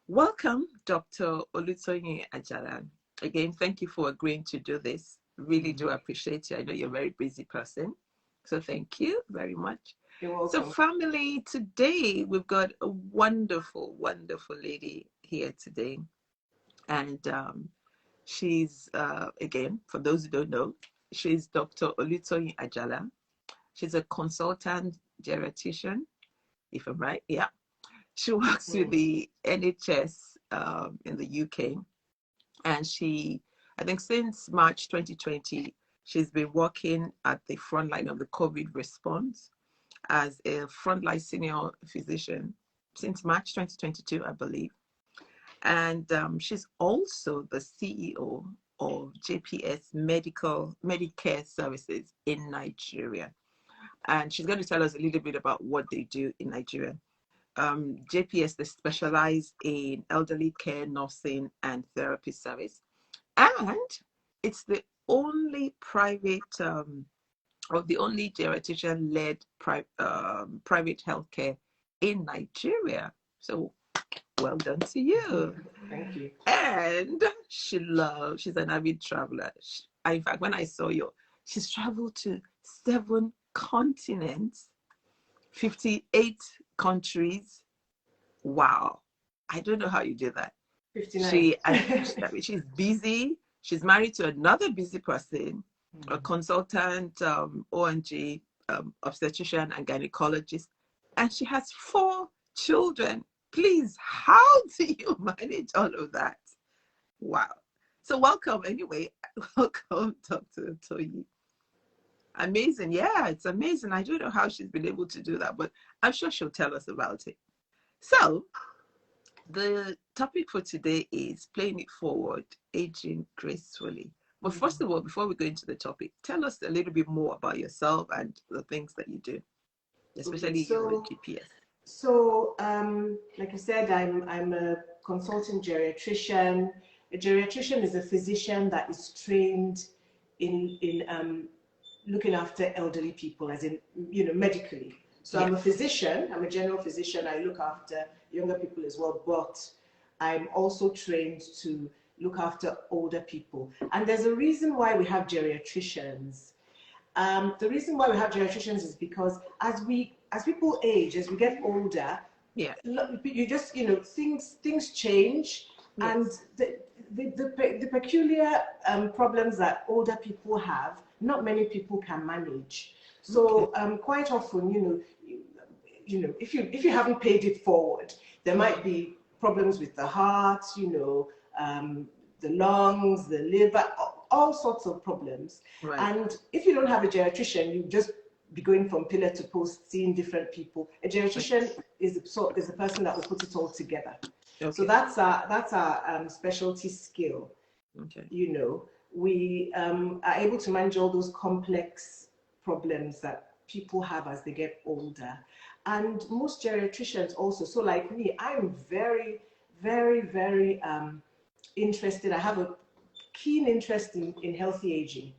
Welcome, Dr. Olutoyin Ajala. Again, thank you for agreeing to do this. Really do appreciate you. I know you're a very busy person. So thank you very much. You're welcome. So family, today we've got a wonderful, wonderful lady here today. And she's, again, for those who don't know, she's Dr. Olutoyin Ajala. She's a consultant geriatrician, if I'm right. Yeah. She works with the NHS in the UK. And I think since March 2020, she's been working at the front line of the COVID response as a frontline senior physician since March 2022, I believe. And she's also the CEO of JPS Medicare Services in Nigeria. And she's going to tell us a little bit about what they do in Nigeria. JPS, they specialize in elderly care, nursing, and therapy service. And it's the only private, or the only geriatrician-led private healthcare in Nigeria. So well done to you. Thank you. And she's an avid traveler. In fact, when I saw you, she's traveled to 7 continents, 58 countries. Wow. I don't know how you do that. 59. She's busy. She's married to another busy person, a consultant, ONG, obstetrician and gynecologist. And she has 4 children. Please, how do you manage all of that? Wow. So welcome anyway. Welcome, Dr. Toyi. Amazing. Yeah, it's amazing. I don't know how she's been able to do that, but I'm sure she'll tell us about it. So the topic for today is playing it forward, aging gracefully. But first of all, before we go into the topic, tell us a little bit more about yourself and the things that you do, especially your GPS. So, like I said, I'm a consultant geriatrician. A geriatrician is a physician that is trained in looking after elderly people, as in, medically. So I'm a physician, I'm a general physician, I look after younger people as well, but I'm also trained to look after older people. And there's a reason why we have geriatricians. The reason why we have geriatricians is because as people age, as we get older, you just, things change, and the peculiar problems that older people have, not many people can manage. So quite often, if you haven't paid it forward, there might be problems with the heart, the lungs, the liver, all sorts of problems. Right. And if you don't have a geriatrician, you just be going from pillar to post, seeing different people. A geriatrician is a person that will put it all together. Okay. So that's our specialty skill. Okay. We are able to manage all those complex problems that people have as they get older. And most geriatricians also, so like me, I'm very, very, very interested. I have a keen interest in healthy aging.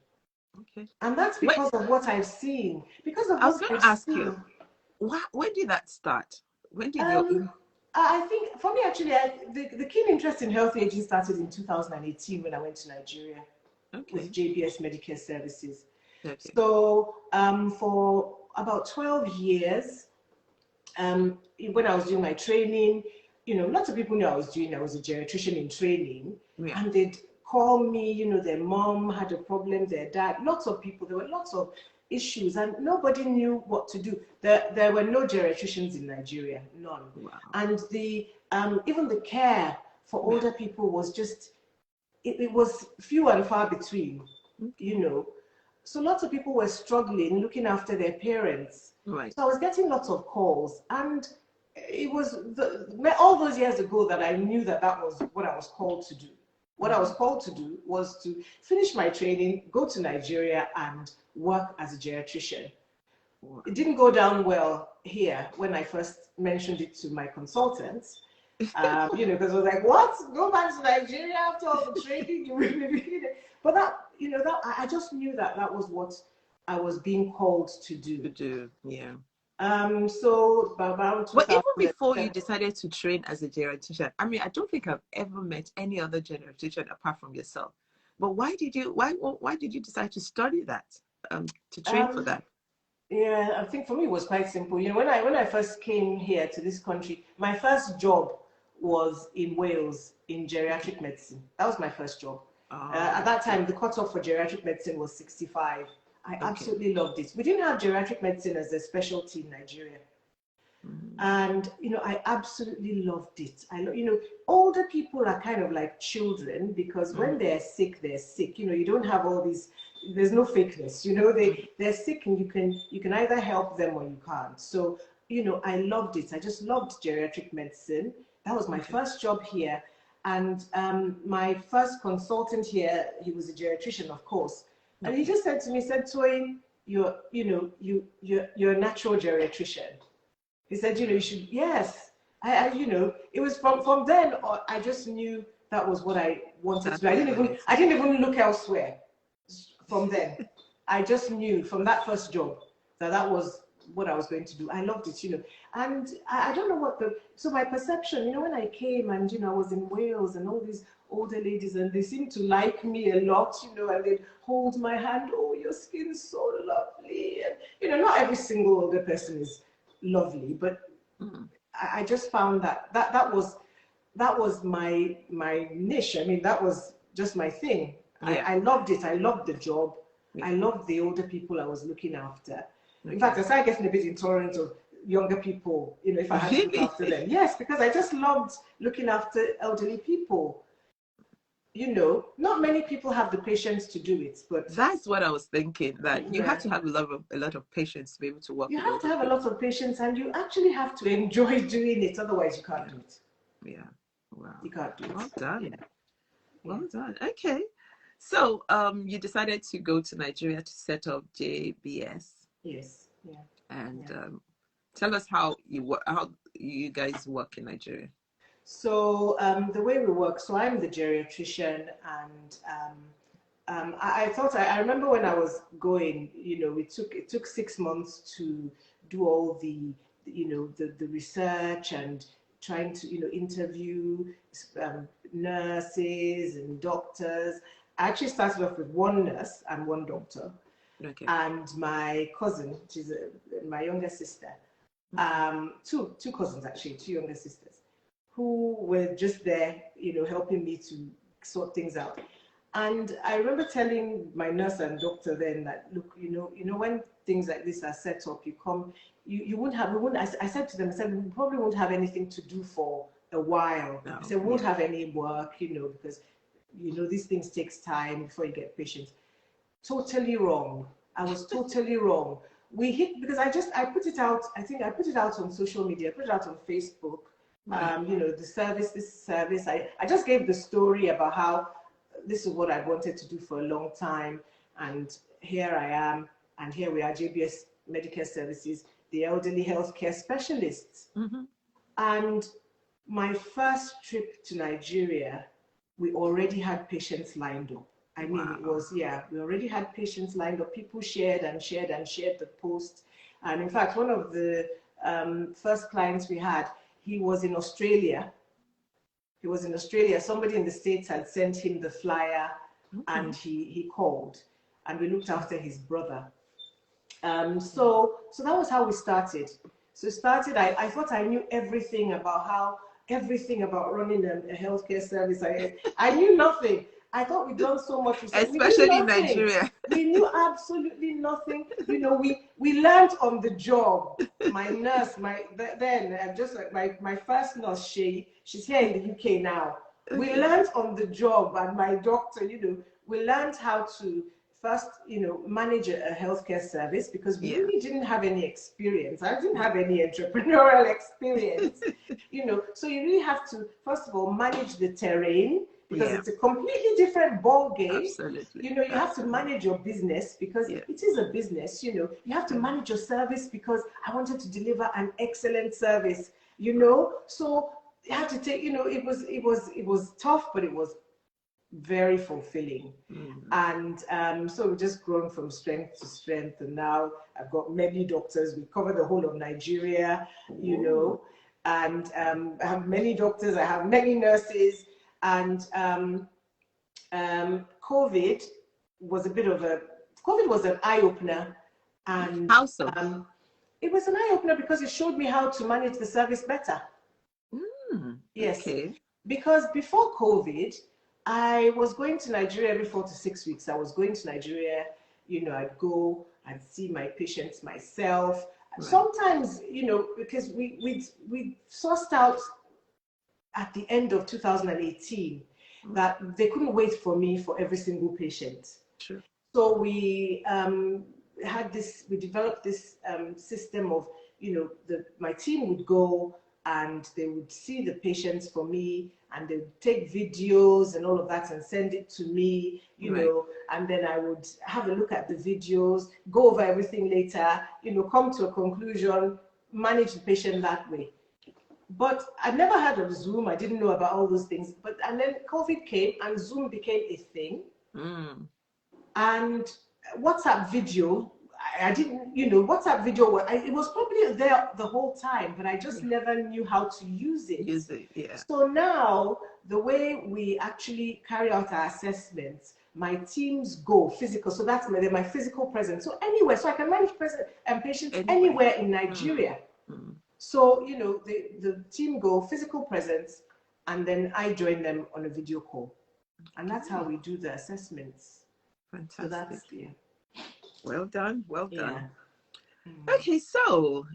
Okay. And that's because of what I've seen. I was going to ask you, when did that start? When did you... I think, for me, actually, the keen interest in healthy aging started in 2018 when I went to Nigeria with JPS Medicare Services. Okay. So for about 12 years, when I was doing my training, lots of people knew I was a geriatrician in training, and they'd call me, their mom had a problem, their dad, there were lots of issues, and nobody knew what to do. There were no geriatricians in Nigeria, none. Wow. And even the care for older people was just, it was few and far between, So lots of people were struggling looking after their parents. Right. So I was getting lots of calls, and it was all those years ago that I knew that was what I was called to do. What I was called to do was to finish my training, go to Nigeria, and work as a geriatrician. Wow. It didn't go down well here when I first mentioned it to my consultants. Because I was like, what? Go back to Nigeria after all the training? But I just knew that was what I was being called to do. Yeah. So around Well, even before you 2007. decided to train as a geriatrician, I mean, I don't think I've ever met any other geriatrician apart from yourself. But why did you decide to study that, to train for Um, that? Yeah, I think for me it was quite simple. You know, when I first came here to this country, my first job was in Wales in Okay. geriatric medicine. That was my first job. At Oh, that okay. time, the cutoff for geriatric medicine was 65. I Okay. absolutely loved it. We didn't have geriatric medicine as a specialty in Nigeria. Mm, And I absolutely loved it. Older people are kind of like children because when mm, they're sick. You don't have all these, there's no fakeness. mm. They're sick, and you can either help them or you can't. So I loved it. I just loved geriatric medicine. That was my Okay. first job here. And my first consultant here, he was a geriatrician, of course. And he Okay. just said to me, said, Toyin, you're a natural geriatrician. He said, you should, yes. It was from then on, I just knew that was what I wanted to That's do. I what you didn't even, wanted to I do. didn't even look elsewhere from then. I just knew from that first job that that was what I was going to do. I loved it. And I don't know so my perception, when I came and, I was in Wales and all these older ladies and they seemed to like me a lot, and they'd hold my hand, oh, your skin's so lovely. And, not every single older person is lovely, but Mm, I just found that was my niche. I mean, that was just my thing. yeah. I loved it. I loved the job. Yeah. I loved the older people I was looking after. In Okay. fact, I started getting a bit intolerant of younger people, if I had to look Really? after them. Yes, because I just loved looking after elderly people. Not many people have the patience to do it, but That's what I was thinking, that you have yeah, to have a lot of patience to be able to work you with have to older have a lot people. of patience and you actually have to enjoy doing it. Otherwise, you can't Yeah. do it. Yeah. Wow. You can't do Well it. done. Yeah, yeah. Well done. Okay. So, you decided to go to Nigeria to set up JBS, Yes, yeah, and yeah. tell us how you guys work in Nigeria. So the way we work, so I'm the geriatrician, and I thought I remember when I was going, it took 6 months to do all the research and trying to interview nurses and doctors. I actually started off with one nurse and one doctor, Okay. and my cousin, she's my younger sister, Okay. two cousins actually, two younger sisters, who were just there, helping me to sort things out. And I remember telling my nurse and doctor then that, look, when things like this are set up, you won't have, we won't, I said to them, I said, we probably won't have anything to do for a while. I No. said, we won't Yeah. have any work, because, these things takes time before you get patients. Totally wrong. I was totally wrong. We hit because I put it out. I think I put it out on social media. I put it out on Facebook. Right. The service, this service. I just gave the story about how this is what I wanted to do for a long time, and here I am, and here we are, JBS Medicare Services, the elderly healthcare specialists. Mm-hmm. And my first trip to Nigeria, we already had patients lined up. I mean, it Wow. was, yeah, we already had patients lined up. People shared and shared and shared the post. And in fact, one of the first clients we had, he was in Australia. He was in Australia. Somebody in the States had sent him the flyer Okay. and he called and we looked Okay. after his brother. So that was how we started. So started, I thought I knew everything about running a healthcare service. I knew nothing. I thought we'd done so much research. We knew Especially in nothing. Nigeria. We knew absolutely nothing. We learned on the job. My nurse, then just like my first nurse, she's here in the UK now. We Okay. learned on the job, and my doctor, we learned how to first, manage a healthcare service because we Yeah. really didn't have any experience. I didn't have any entrepreneurial experience, So you really have to, first of all, manage the terrain because Yeah. it's a completely different ball game. Absolutely. You have to Absolutely. manage your business because Yeah. it is a business. You have to Yeah. manage your service because I wanted to deliver an excellent service. Right. So you have to take. It was tough, but it was very fulfilling. Mm. And so we've just grown from strength to strength, and now I've got many doctors. We cover the whole of Nigeria, you know, and I have many doctors, I have many nurses, and COVID was COVID was an eye-opener, and How so? it was an eye-opener because it showed me how to manage the service better. Yes, Okay. because before COVID, I was going to Nigeria every 4 to 6 weeks. I was going to Nigeria, you know, I'd go and see my patients myself. Right. Sometimes, you know, because we sourced out at the end of 2018 that they couldn't wait for me for every single patient. True. So we we developed this system of, you know, my team would go and they would see the patients for me, and they would take videos and all of that and send it to me, you know, and then I would have a look at the videos, go over everything later, you know, come to a conclusion, manage the patient that way. But I'd never heard of Zoom. I didn't know about all those things. And then COVID came and Zoom became a thing. And WhatsApp video, I didn't, you know, WhatsApp video, it was probably there the whole time, but I just never knew how to use it. Yeah. So now, the way we actually carry out our assessments, my teams go physical. So that's my physical presence. So anywhere, so I can manage patients anywhere in Nigeria. So, you know, the team go physical presence, and then I join them on a video call. And that's how we do the assessments. Fantastic. So that's, Well done. Well done. Yeah. Okay, so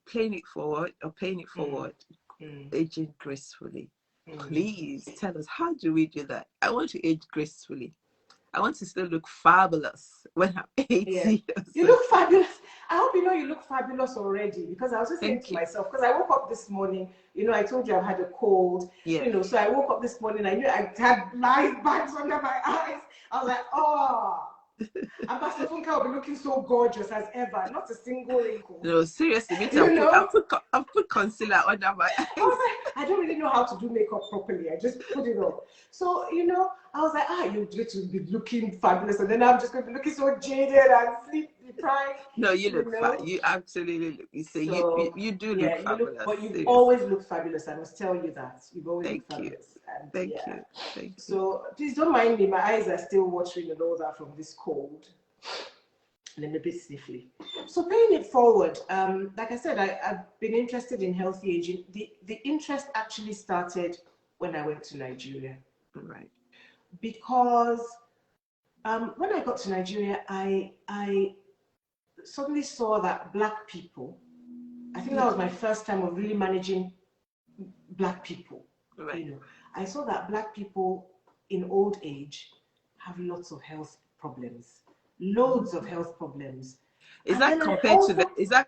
paying it forward, aging gracefully. Please tell us, how do we do that? I want to age gracefully. I want to still look fabulous when I'm 80 years. You look fabulous. I hope you know you look fabulous already, because I was just saying to myself, because I woke up this morning, you know, I told you I've had a cold, you know, so I woke up this morning, I knew I had light bags under my eyes. I was like, oh, and Pastor Funke will be looking so gorgeous as ever, not a single wrinkle. No, seriously, me you know? I'll put concealer under my eyes. I was like, I don't really know how to do makeup properly. I just put it on. So, you know, I was like, you're going to be looking fabulous. And then I'm just going to be looking so jaded and sleep deprived. No, you look fabulous. You absolutely look. You say you do look fabulous. But you always look fabulous. I must tell you that. You've always looked fabulous. And Thank you. Thank you. So please don't mind me. My eyes are still watering and all that from this cold. And I'm a bit sniffly. So paying it forward, like I said, I've been interested in healthy aging. The interest actually started when I went to Nigeria. Right. Because when I got to Nigeria, I suddenly saw that Black people, I think that was my first time of really managing Black people. Right. You know, I saw that Black people in old age have lots of health problems. Loads of health problems. Is that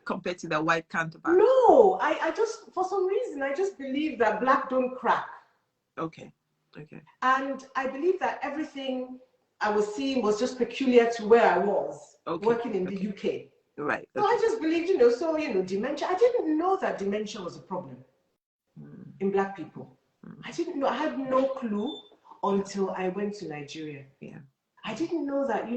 compared to the white counterpart? No, I just, for some reason, I just believe that Black don't crack. Okay. And I believe that everything I was seeing was just peculiar to where I was working in the UK. Right. So I just believed, dementia. I didn't know that dementia was a problem in Black people. I didn't know. I had no clue until I went to Nigeria. Yeah. I didn't know that,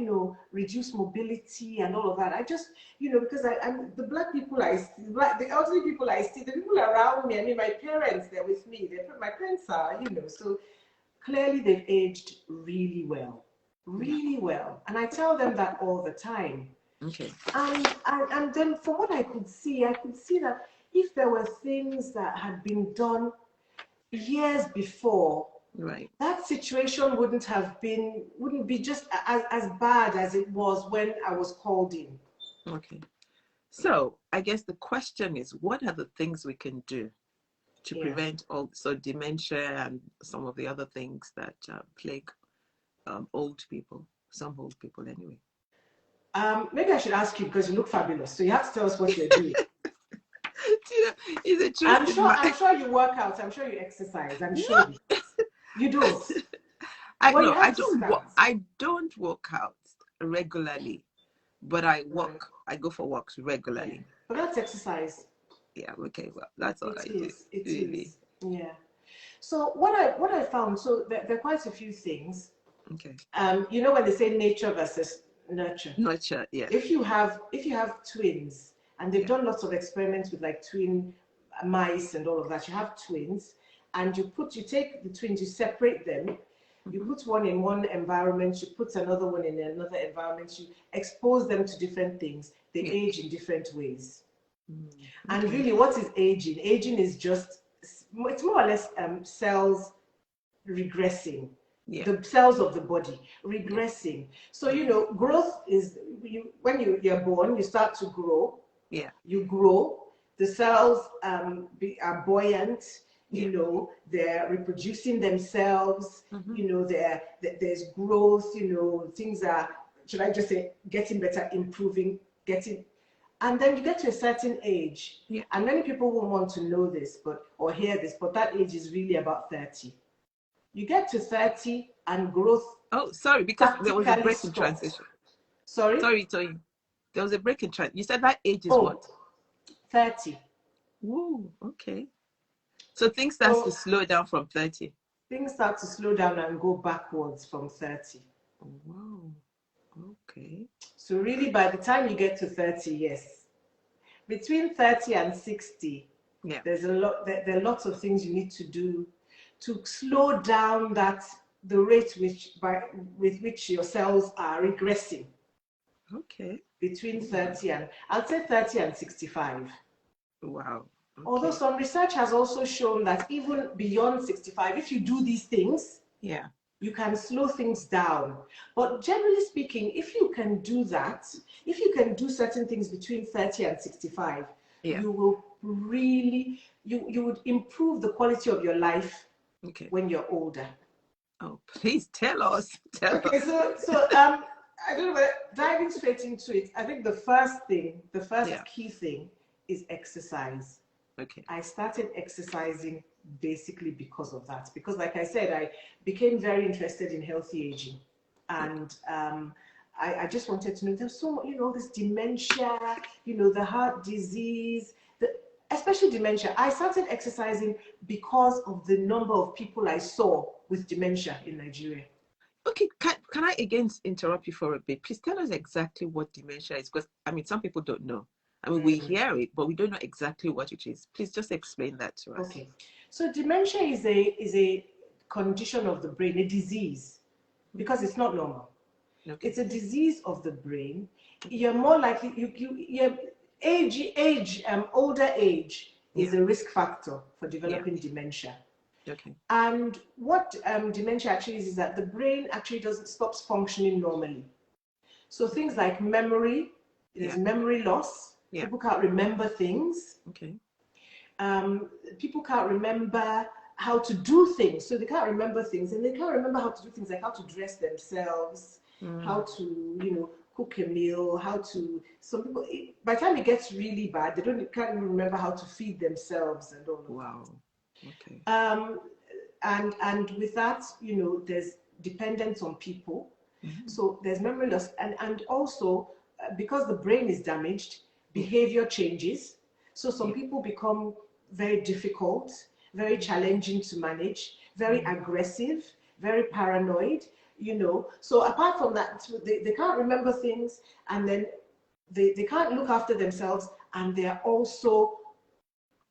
reduced mobility and all of that. I just, because I'm the Black people I see, the elderly people I see, the people around me, I mean, my parents, they're with me. My parents are, so clearly they've aged really well, really well. And I tell them that all the time. Okay. And then from what I could see that if there were things that had been done years before, right, that situation wouldn't be just as bad as it was when I was called in. Okay. So I guess the question is, what are the things we can do to prevent also dementia and some of the other things that plague old people, some old people anyway? Maybe I should ask you, because you look fabulous. So you have to tell us what you're doing. Is it true? I'm sure you work out. I'm sure you exercise. I'm sure you don't. I don't work out regularly, but I walk. I go for walks regularly. Yeah. But that's exercise. Yeah. Okay. Well, that's all I do. It is. Yeah. So what I found, so there are quite a few things. Okay. You know when they say nature versus nurture. Nurture, yeah. If you have twins, and they've Yeah. done lots of experiments with like twin mice and all of that. You have twins, and you take the twins, you separate them. You Mm-hmm. put one in one environment, you put another one in another environment, you expose them to different things. They Yeah. age in different ways. Mm, And okay. really, what is aging? Aging is just, it's more or less cells regressing, Yeah. the cells of the body Yeah. regressing. So, Okay. growth is, when you're born, you start to grow, Yeah. you grow, the cells are buoyant, Yeah. they're reproducing themselves, Mm-hmm. there's growth, things are, should I just say, getting better, improving, getting, and then you get to a certain age, Yeah. and many people won't want to know this, or hear this, but that age is really about 30. You get to 30 and growth Oh, sorry, because there was a practically break in stops. transition. Sorry? Sorry, Toyin. There was a break in transition. You said that age is Oh, what? 30. Woo, okay. So things starts to So slow down from 30. things start to slow down and go backwards from 30. Wow. Okay. So really, by the time you get to 30, yes, between 30 and 60, Yeah. there are lots of things you need to do to slow down the rate with which your cells are regressing Okay. between Wow. 30 and, I'd say 30 and 65. Wow. Although Okay. some research has also shown that even beyond 65, if you do these things, Yeah. you can slow things down. But generally speaking, if you can do that, if you can do certain things between 30 and 65, Yeah. you will really, you would improve the quality of your life Okay. when you're older. Oh, please tell us. Tell Okay, us. so I don't know, diving straight into it, I think the Yeah. first key thing is exercise. Okay. I started exercising basically because of that. Because, like I said, I became very interested in healthy aging, Yeah. and I just wanted to know. There's so much, all this dementia, the heart disease, especially dementia. I started exercising because of the number of people I saw with dementia in Nigeria. Okay. Can I again interrupt you for a bit? Please tell us exactly what dementia is, because I mean some people don't know. I mean we Mm. hear it, but we don't know exactly what it is. Please just explain that to us. Okay, so dementia is a condition of the brain, a disease, because it's not normal. Okay. It's a disease of the brain. You're more likely, your older age is Yeah. a risk factor for Yeah. developing dementia. Okay. And what dementia actually is that the brain actually doesn't stops functioning normally. So things Okay. like memory, there's Yeah. memory loss. Yeah. People can't remember things. Okay. People can't remember how to do things, so they can't remember things, and they can't remember how to do things like how to dress themselves, how Mm. to cook a meal, how to, some people, by the time it gets really bad, can't even remember how to feed themselves and all of that. Wow. Okay. And with that, there's dependence on people. Mm-hmm. So there's memory loss, and also because the brain is damaged, Yeah. behavior changes. So some Yeah. people become very difficult, very challenging to manage, very Mm. aggressive, very paranoid. So apart from that, they can't remember things, and then they can't look after themselves, and they're also,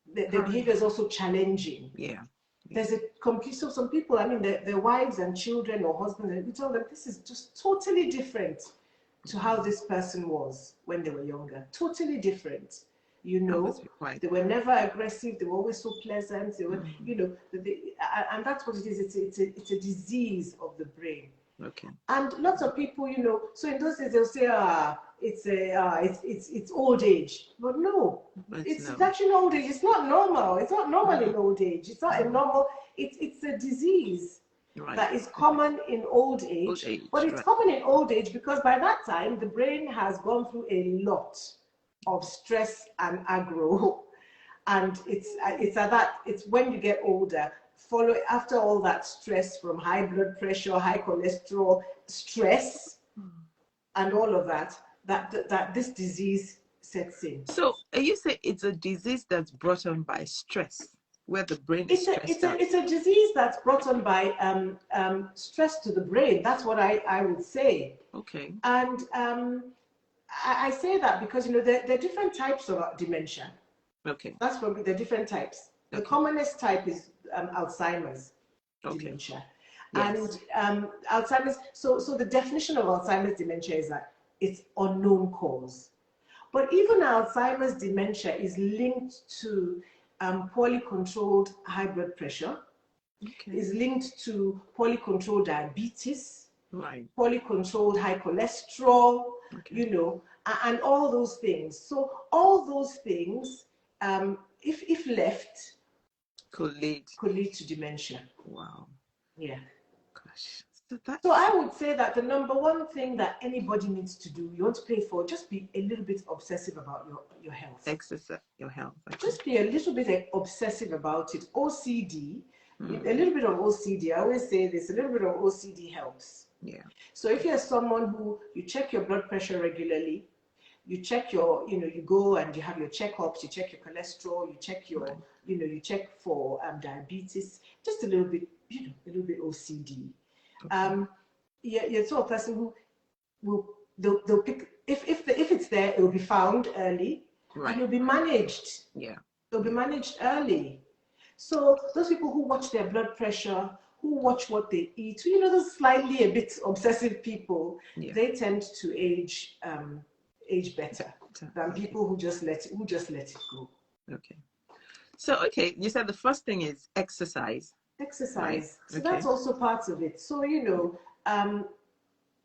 their behavior is Paranoid. also challenging. Yeah. Yeah. There's a complete, so some people, I mean, their wives and children or husbands, and we tell them this is just totally different to how this person was when they were younger. Totally different. That must be quite. They were never aggressive. They were always so pleasant. They were, Mm. and that's what it is. It's a disease of the brain. Okay. And lots of people, so in those days they'll say, it's old age. But no, Let's it's know. actually old age. It's not normal. It's not normal Mm-hmm. in old age. It's not a Mm-hmm. normal, it's a disease Right. that is Okay. common in old Old age. But age. it's Right. common in old age because by that time the brain has gone through a lot of stress and aggro. And it's when you get older, follow after all that stress from high blood pressure, high cholesterol, stress, Mm. and all of that this disease sets in. So you say it's a disease that's brought on by stress. where the brain is stressed out. It's a disease that's brought on by stress to the brain. That's what I would say. Okay. And I say that because, you know, there are different types of dementia. Okay. That's probably the different types. The Okay. commonest type is Alzheimer's dementia. Yes. And Alzheimer's, so the definition of Alzheimer's dementia is that it's unknown cause. But even Alzheimer's dementia is linked to poorly controlled high blood pressure, is linked to poorly controlled diabetes, poorly controlled high cholesterol, you know, and all those things. So all those things, if left, could lead to dementia. Wow. Yeah. Gosh. So I would say that the number one thing that anybody needs to do, you want to pay for, just be a little bit obsessive about your health. Exercise your health. Okay. Just be a little bit obsessive about it. OCD, a little bit of OCD. I always say this, a little bit of OCD helps. Yeah. So if you're someone who, you check your blood pressure regularly, you check your, you know, you go and you have your checkups, you check your cholesterol, you check your, you know, you check for diabetes, just a little bit, you know, a little bit OCD. You're sort of person who will, they'll pick, if it's there, it will be found early, and it'll be managed. Yeah. It'll be managed early. So those people who watch their blood pressure, who watch what they eat, you know, those slightly a bit obsessive people, they tend to age better than people who just let it go. Okay. So you said the first thing is exercise. Exercise. So that's also part of it. So, you know,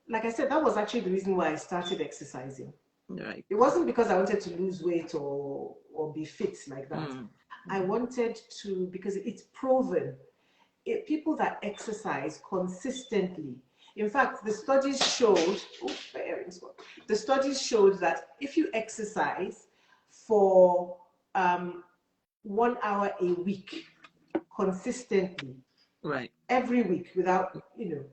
like I said, that was actually the reason why I started exercising. Right. It wasn't because I wanted to lose weight or be fit like that. I wanted to, because it's proven. People that exercise consistently. In fact, the studies showed that if you exercise for 1 hour a week consistently, every week, without, you know,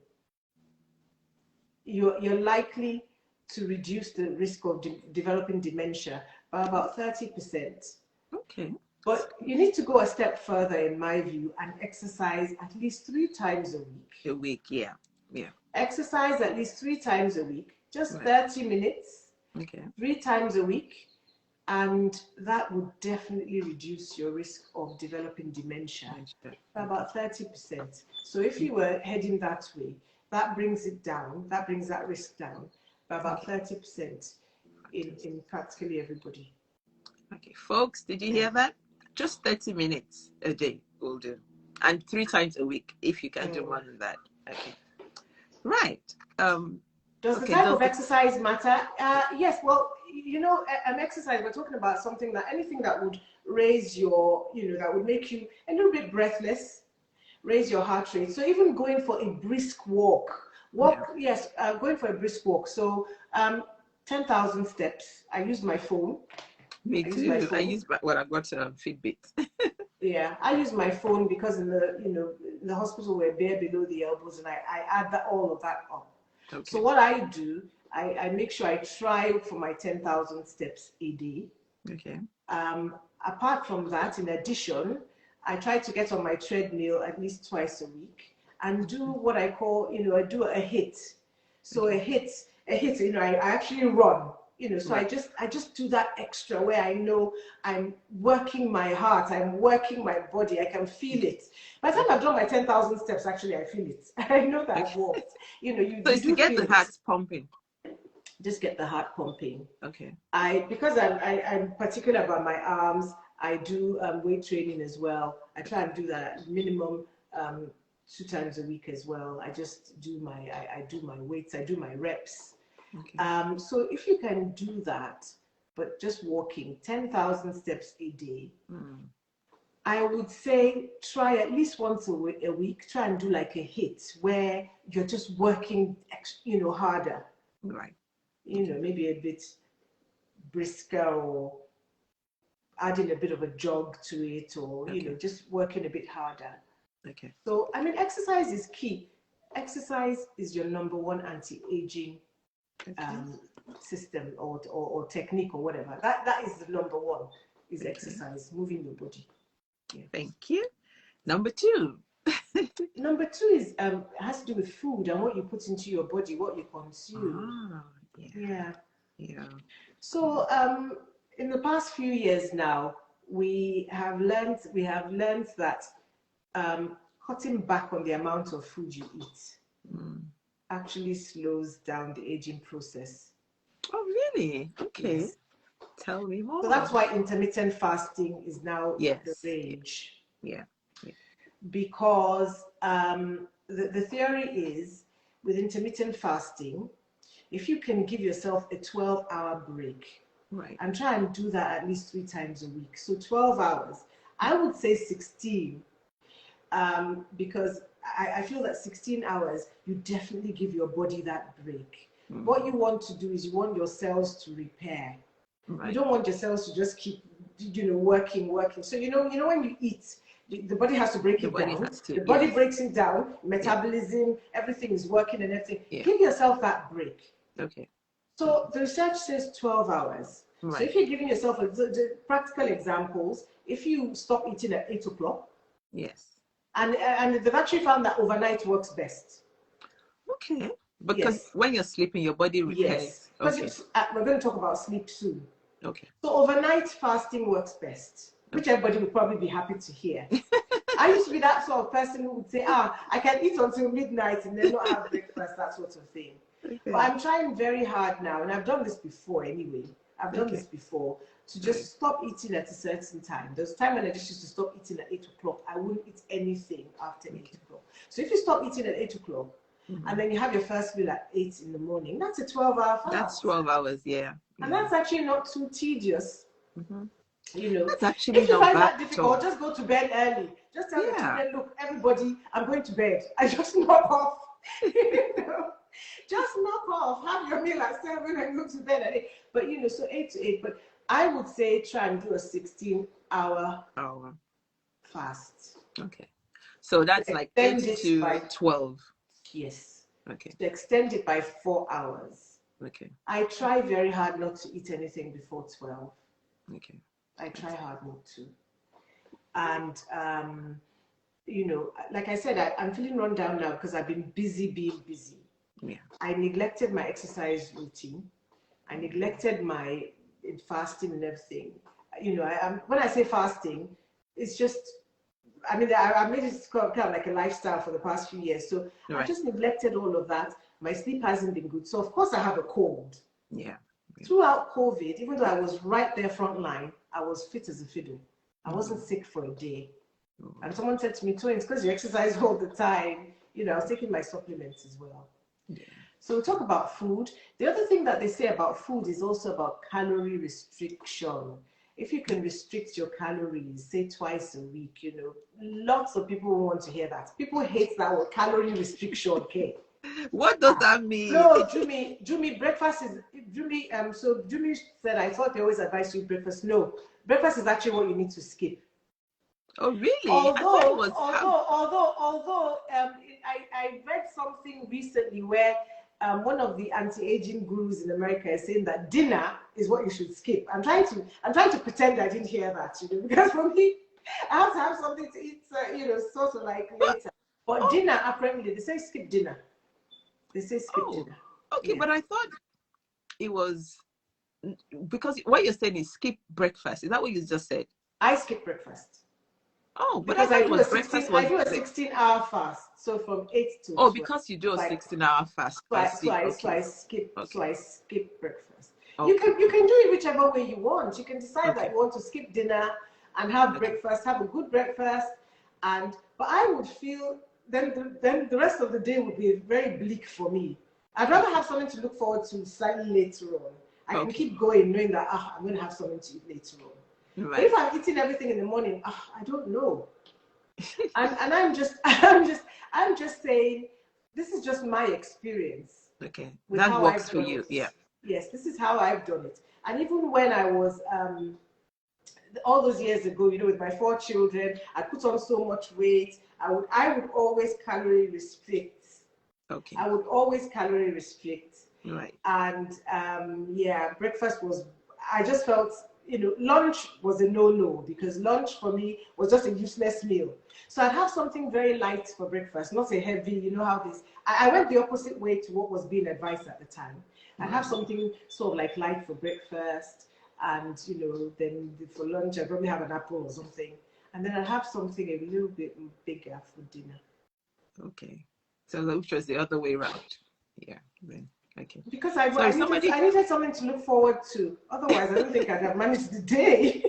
you're likely to reduce the risk of developing dementia by about 30%. Okay. But you need to go a step further, in my view, and exercise at least 3 times a week. A week, yeah. Exercise at least 3 times a week, just 30 minutes, 3 times a week, and that would definitely reduce your risk of developing dementia by about 30%. So if you were heading that way, that brings it down, that brings that risk down by about 30% in practically everybody. Okay, folks, did you hear that? Just 30 minutes a day will do. And 3 times a week, if you can do more than that. Okay. Right. Does the type of exercise matter? Yes, well, you know, an exercise, we're talking about something that, anything that would raise your, you know, that would make you a little bit breathless, raise your heart rate. So even going for a brisk walk, going for a brisk walk. So 10,000 steps. I use my phone. Me too. I've got Fitbit. Yeah, I use my phone because in the hospital we're bare below the elbows, and I add all of that up. Okay. So what I do, I make sure I try for my 10,000 steps a day. Okay. Apart from that, in addition, I try to get on my treadmill at least twice a week and do what I call, I do a hit. So a hit, I actually run. So I just do that extra where I know I'm working my heart, I'm working my body, I can feel it. By the time I've done my 10,000 steps, actually I feel it. I know that I've walked. So it's to get the heart pumping. Just get the heart pumping. Okay. Because I'm particular about my arms, I do weight training as well. I try and do that minimum 2 times a week as well. I just do I do my weights, I do my reps. Okay. So if you can do that, but just walking 10,000 steps a day, I would say try at least once a week, try and do like a hit where you're just working, harder. Right. Maybe a bit brisker, or adding a bit of a jog to it, or, just working a bit harder. Okay. So, exercise is key. Exercise is your number one anti-aging system or technique or whatever. That is the number one, is exercise, moving your body. Yeah. Thank you. Number two. Number two is has to do with food and what you put into your body, what you consume. Ah, yeah, Yeah. yeah. So in the past few years now, we have learned that cutting back on the amount of food you eat Mm. actually slows down the aging process. Oh, really? Okay. Yes. Tell me So more. that's why intermittent fasting is now the Yes. Yeah. rage. Yeah. Yeah. Because the theory is with intermittent fasting, if you can give yourself a 12-hour break Right. and try and do that at least 3 times a week, so 12 hours, I would say 16, because I feel that 16 hours, you definitely give your body that break. What you want to do is you want your cells to repair. You Right. don't want your cells to just keep, working. So when you eat, the body has to break The it body down. has to. The body Yes. breaks it down. Yeah. Metabolism, everything is working and everything. Yeah. Give yourself that break. Okay. So the research says 12 hours. So Right. if you're giving yourself the practical examples, if you stop eating at 8 o'clock, Yes. and they've actually found that overnight works best. Okay. Because Yes, when you're sleeping, your body yes. repairs. Okay. Because we're going to talk about sleep soon. Okay. So overnight fasting works best, which Okay. everybody would probably be happy to hear. I used to be that sort of person who would say, I can eat until midnight and then not have breakfast, that sort of thing. But Okay. I'm trying very hard now, and I've done this before anyway. I've done this Okay. before to Right. just stop eating at a certain time. There's a time when I just used to stop eating at 8 o'clock. I wouldn't eat anything after 8 Okay. o'clock. So if you stop eating at 8 o'clock and then you have your first meal at 8 in the morning, that's a 12-hour That's fast. 12 hours. Yeah. And Yeah. that's actually not too tedious. Mm-hmm. That's If actually you not find bad that at all. difficult, just go to bed early. Just tell the Yeah. children, look, everybody, I'm going to bed. I just knock off. Just knock off. Have your meal at 7 and go to bed at 8. But so 8 to 8. But I would say try and do a 16-hour Oh, fast. okay. So that's like 8 Extend it to by 12. yes. Okay. To extend it by 4 hours. Okay. I try very hard not to eat anything before 12. Okay. I try hard not to. And like I said, I'm feeling run down now because I've been busy being busy. Yeah. I neglected my exercise routine. I neglected my fasting and everything. When I say fasting, it's just, I made it kind of like a lifestyle for the past few years. So I've Right. just neglected all of that. My sleep hasn't been good. So of course I have a cold. Yeah. Yeah. Throughout COVID, even though I was right there front line, I was fit as a fiddle. I wasn't sick for a day. And someone said to me, Twins, because you exercise all the time, I was taking my supplements as well. Yeah. So we talk about food. The other thing that they say about food is also about calorie restriction. If you can restrict your calories, say twice a week, lots of people want to hear that. People hate that word, calorie restriction, okay? What does that mean? No, Jumi, breakfast is, so Jumi said, I thought they always advise you breakfast. No, breakfast is actually what you need to skip. Oh, really? I thought it Although, was I read something recently where one of the anti-aging gurus in America is saying that dinner is what you should skip. I'm trying to pretend I didn't hear that, because for me, I have to have something to eat, sort of like later. But dinner, apparently, they say skip dinner. They say skip dinner. Okay, Yeah. but I thought it was because what you're saying is skip breakfast. Is that what you just said? I skip breakfast. Oh, but I Because thought it was breakfast was I do a 16-hour fast. So from 8 to 12. because you do a Like, 16-hour fast. I see. Okay. So I skip breakfast. Okay. You can do it whichever way you want. You can decide that Okay. you want to skip dinner and have Okay. breakfast, have a good breakfast, but I would feel then the rest of the day would be very bleak for me. I'd rather have something to look forward to slightly later on. I can keep going knowing that I'm going to have something to eat later on. Right. But if I'm eating everything in the morning, I don't know. and I'm just saying, this is just my experience. Okay. With That how works I've for done you. it. Yeah. Yes, this is how I've done it. And even when I was all those years ago, with my 4 children, I put on so much weight. I would always calorie restrict. Okay. I would always calorie restrict. Right. And breakfast was, I just felt lunch was a no-no, because lunch for me was just a useless meal. So I'd have something very light for breakfast, not a heavy, you know how this, I went the opposite way to what was being advised at the time. I'd have something sort of like light for breakfast, and, then for lunch, I'd probably have an apple or something. And then I'd have something a little bit bigger for dinner. Okay. So which was the other way around. Yeah. Then okay. Because I needed something to look forward to. Otherwise, I don't think I'd have managed the day.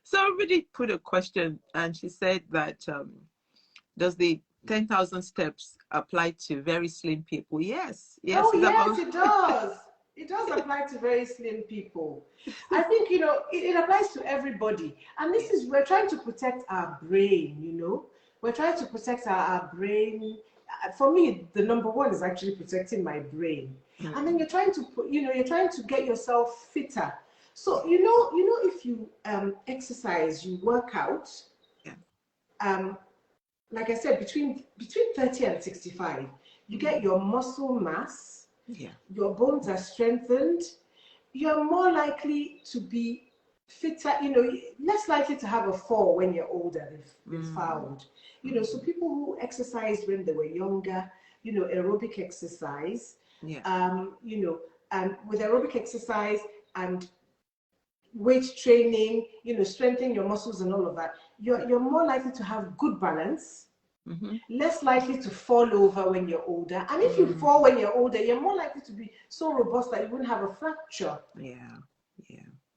Somebody put a question, and she said that does the 10,000 steps apply to very slim people? Yes. Yes. Oh, yes, it does. It does apply to very slim people. I think, it applies to everybody. And this is, we're trying to protect our brain, We're trying to protect our brain. For me, the number one is actually protecting my brain. Mm-hmm. And then you're trying to get yourself fitter. So, if you exercise, you work out, like I said, between 30 and 65, you get your muscle mass, your bones are strengthened, you're more likely to be fitter, less likely to have a fall when you're older, if found. So people who exercised when they were younger, aerobic exercise, and with aerobic exercise and weight training, strengthening your muscles and all of that, you're more likely to have good balance, less likely to fall over when you're older. And if you fall when you're older, you're more likely to be so robust that you wouldn't have a fracture. Yeah,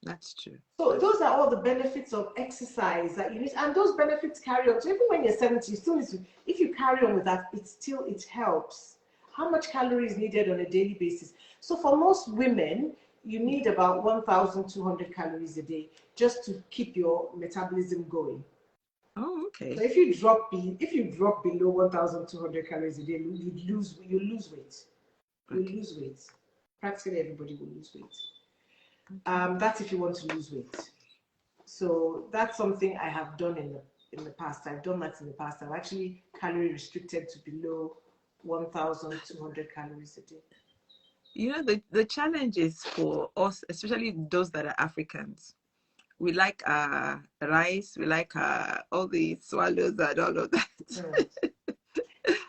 that's true. So those are all the benefits of exercise that you need, and those benefits carry on. So even when you're 70, you still need to, if you carry on with that, it helps. How much calories needed on a daily basis? So for most women, you need about 1,200 calories a day just to keep your metabolism going. Oh, okay. So if you drop below 1,200 calories a day, you lose weight. You lose weight. Practically everybody will lose weight. That's if you want to lose weight. So that's something I have done in the past. I've done that in the past. I've actually calorie restricted to below 1,200 calories a day. The challenge is for us, especially those that are Africans. We like rice, we like all the swallows and all of that.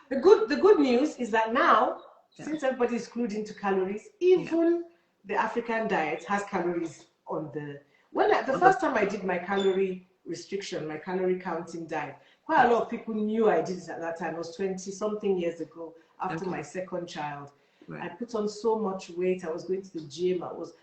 The good news is that now, since everybody is clued into calories, even the African diet has calories on the. The first time I did my calorie restriction, my calorie counting diet, quite a lot of people knew I did it at that time. It was 20-something years ago after my second child. Right. I put on so much weight. I was going to the gym. I was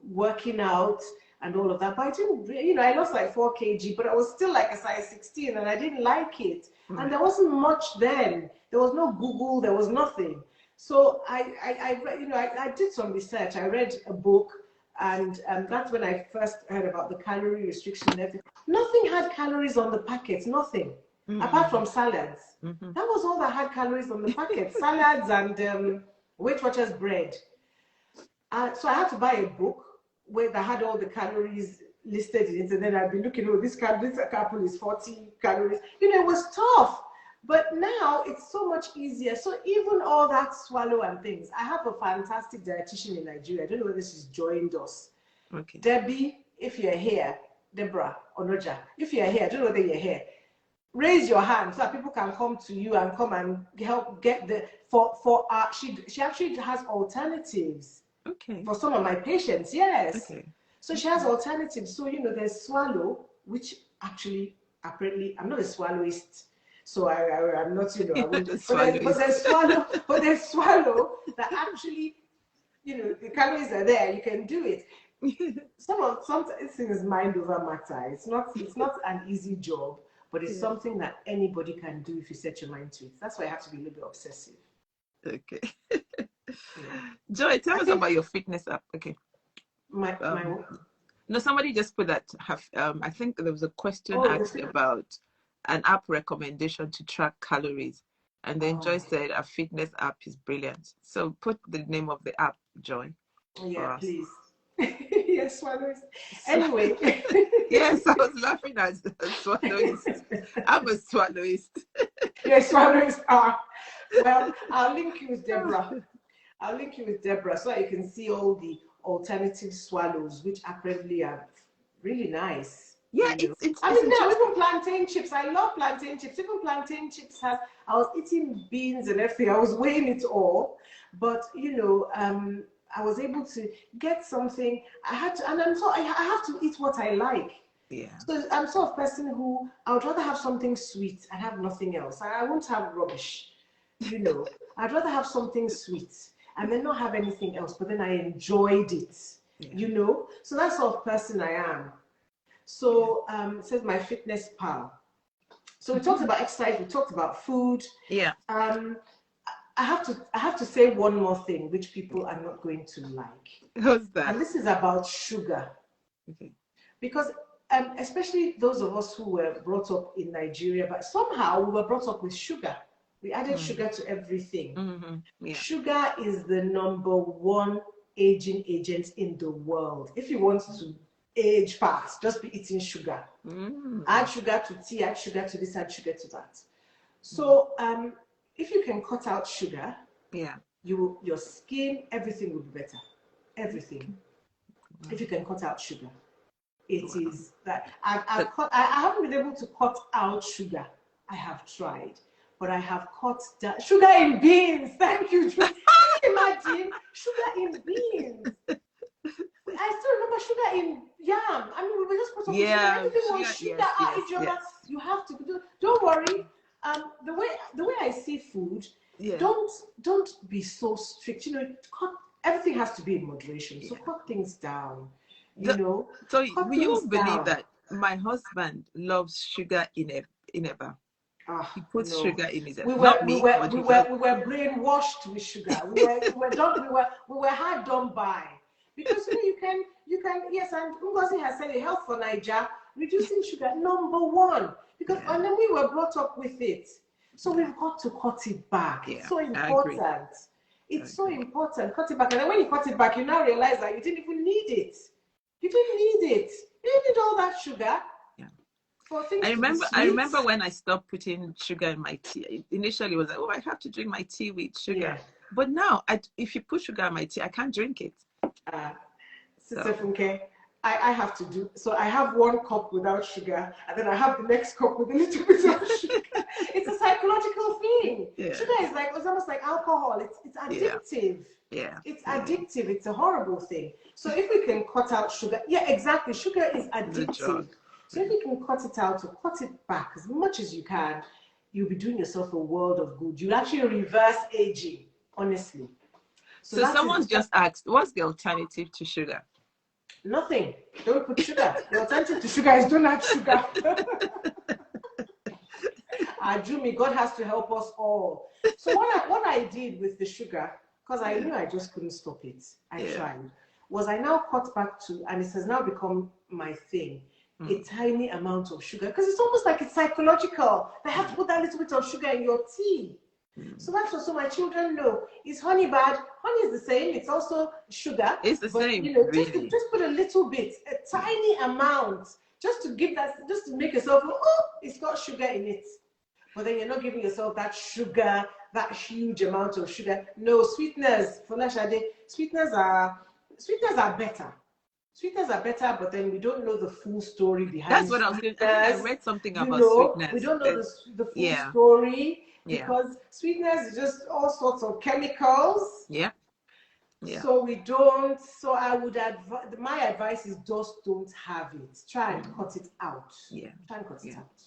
working out and all of that. But I didn't, I lost like 4 kg, but I was still like a size 16 and I didn't like it. Right. And there wasn't much then. There was no Google. There was nothing. So I did some research. I read a book, and that's when I first heard about the calorie restriction and everything. Nothing had calories on the packet, nothing, apart from salads. That was all that had calories on the packet, salads and Weight Watchers bread. So I had to buy a book that had all the calories listed in it, and then I'd be looking, this apple is 40 calories. It was tough. But now it's so much easier. So even all that swallow and things, I have a fantastic dietitian in Nigeria. I don't know whether she's joined us. Okay. Debbie, if you're here, Deborah Onoja, if you're here, I don't know whether you're here. Raise your hand so that people can come to you and come and help get she actually has alternatives. Okay. For some of my patients, yes. Okay. So she has alternatives. So there's swallow, which actually apparently I'm not a swallowist. So I'm not, I won't, but there's swallow that actually, the calories are there. You can do it. Sometimes it's mind over matter. It's not an easy job, but it's something that anybody can do if you set your mind to it. That's why I have to be a little bit obsessive. Okay. Joy, tell us about your fitness app. Okay. No, somebody just put that. I think there was a question asked about an app recommendation to track calories, and then Joy said a fitness app is brilliant. So put the name of the app, Joy. Yeah, please. Yes, swallows. Anyway. Yes, I was laughing at swallowists. I'm a swalloist. Yes, swallowists are. Well, I'll link you with Deborah. So you can see all alternative swallows, which apparently are really nice. Yeah, You know, it's I it's mean, there are interesting. even plantain chips. I love plantain chips. Even plantain chips has. I was eating beans and everything. I was weighing it all, but I was able to get something. I had to, and I have to eat what I like. Yeah, So I'm sort of person who I would rather have something sweet and have nothing else. I won't have rubbish, you know. I'd rather have something sweet and then not have anything else, but then I enjoyed it, yeah, you know. So that's sort of person I am. yeah. So it says my fitness pal. So we talked about exercise, we talked about food. Yeah. Um, I have to say one more thing which people are not going to like. How's that? And this is about sugar. Okay. Because especially those of us who were brought up in Nigeria, but somehow we were brought up with sugar. We added Mm. sugar to everything. Yeah. Sugar is the number one aging agent in the world. If you want to age fast, just be eating sugar. Add sugar to tea, add sugar to this, add sugar to that. So if you can cut out sugar, Yeah. your skin, everything will be better. Everything. Wow. If you can cut out sugar. It Wow. is that I haven't been able to cut out sugar. I have tried, but I have cut down sugar in beans. Thank you. Can you imagine sugar in beans? I still remember sugar in yam. I mean, we were just put up with sugar. Yeah, Everything was sugar. sugar. Yes, yes, Ijeoma, yes. you have to do. Don't worry. The way I see food, Yeah. don't be so strict. You know, everything has to be in moderation. So Yeah. cut things down. You The, know, so cut will you things believe down. that my husband loves sugar in Eba? Ah, He puts no. sugar in his Eba. We were Not we me, were but we he were does. we were brainwashed with sugar. We were hard done by. Because you can yes, and Ngozi has said it, health for Niger, reducing sugar number one. Because Yeah. and then we were brought up with it. So Yeah. we've got to cut it back. It's Yeah. so I agree. important. I It's so agree. important. Cut it back. And then when you cut it back, you now realize that you didn't even need it. You didn't need it. You didn't need all that sugar Yeah. for things I to be remember I sweet. remember when I stopped putting sugar in my tea. Initially it was like, oh, I have to drink my tea with sugar. Yeah. But now if you put sugar in my tea, I can't drink it. Uh, Sister So Funke, I have to do so. I have one cup without sugar, and then I have the next cup with a little bit of sugar. It's a psychological thing. yeah. Sugar is like it's almost like alcohol. It's Yeah. addictive. Yeah. It's Yeah. addictive. It's a horrible thing. So if we can cut out sugar, yeah, exactly. Sugar is It's a addictive. drug. So if you can cut it out or cut it back as much as you can, you'll be doing yourself a world of good. You'll actually reverse aging, honestly. So So that is someone's just asked, what's the alternative to sugar? nothing. Don't put sugar. The alternative to sugar is don't add sugar. Ajumi, God has to help us all. So what I did with the sugar, because I knew I just couldn't stop it, I tried, was I now cut back to, and it has now become my thing, a tiny amount of sugar. Because it's almost like it's psychological. They have to put that little bit of sugar in your tea. So that's what so my children know. Is honey bad? Honey is the same. It's also sugar. It's the but same, you know, really. just put a little bit, a tiny amount, just to give that, just to make yourself, oh, it's got sugar in it. But then you're not giving yourself that sugar, that huge amount of sugar. No, sweeteners, Folashade, sweeteners are better. Sweeteners are better, but then we don't know the full story behind That's what I was saying. I think I sweeteners. read something You about know, we sweetness. don't know the full Yeah. story Yeah. because sweeteners is just all sorts of chemicals. Yeah. Yeah. So we don't. So I would advise. My advice is just don't have it. Try and cut it out. Yeah. Try and cut it out.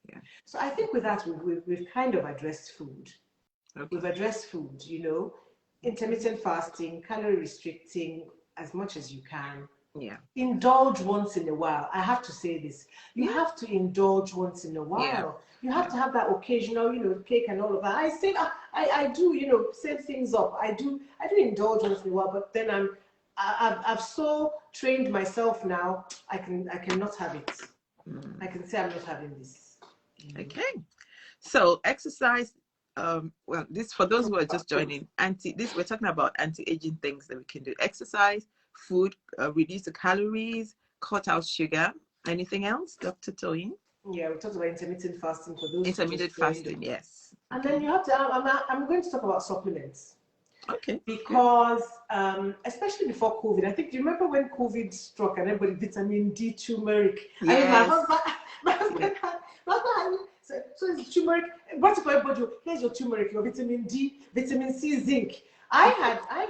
Yeah. So I think with that we've kind of addressed food. Okay. We've addressed food. You know, intermittent fasting, calorie restricting as much as you can. Yeah. Indulge once in a while. I have to say this. You have to indulge once in a while. Yeah. You have to have that occasional, you know, cake and all of that. I say I do, you know, set things up. I do indulge once in a while, but then I've so trained myself now. I cannot have it. I can say I'm not having this. Okay. So exercise. Well, this for those who are just joining. We're talking about anti-aging things that we can do. Exercise, food, reduce the calories, cut out sugar. Anything else, Dr. Toyin? Yeah, we talked about intermittent fasting for those intermittent fasting. Yes. And then you have to. I'm going to talk about supplements. Okay. Because especially before COVID, I think, do you remember when COVID struck and everybody vitamin D, turmeric? I mean, Yes. my husband had, so it's turmeric. What's it for everybody? Here's your turmeric, your vitamin D, vitamin C, zinc. I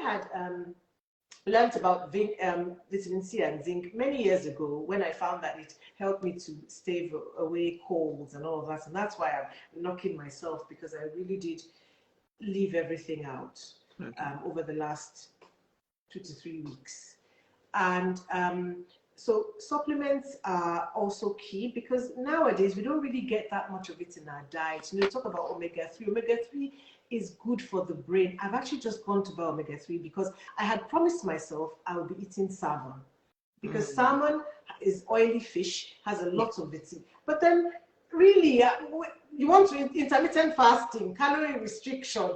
had learned about vitamin C and zinc many years ago when I found that it helped me to stave away colds and all of that. And that's why I'm knocking myself, because I really did leave everything out over the last 2 to 3 weeks. And so supplements are also key, because nowadays we don't really get that much of it in our diet. You know, talk about omega-3. Omega-3 is good for the brain. I've actually just gone to buy omega-3 because I had promised myself I would be eating salmon, because salmon is oily fish, has a lot of vitamin. But then really, you want to intermittent fasting, calorie restriction.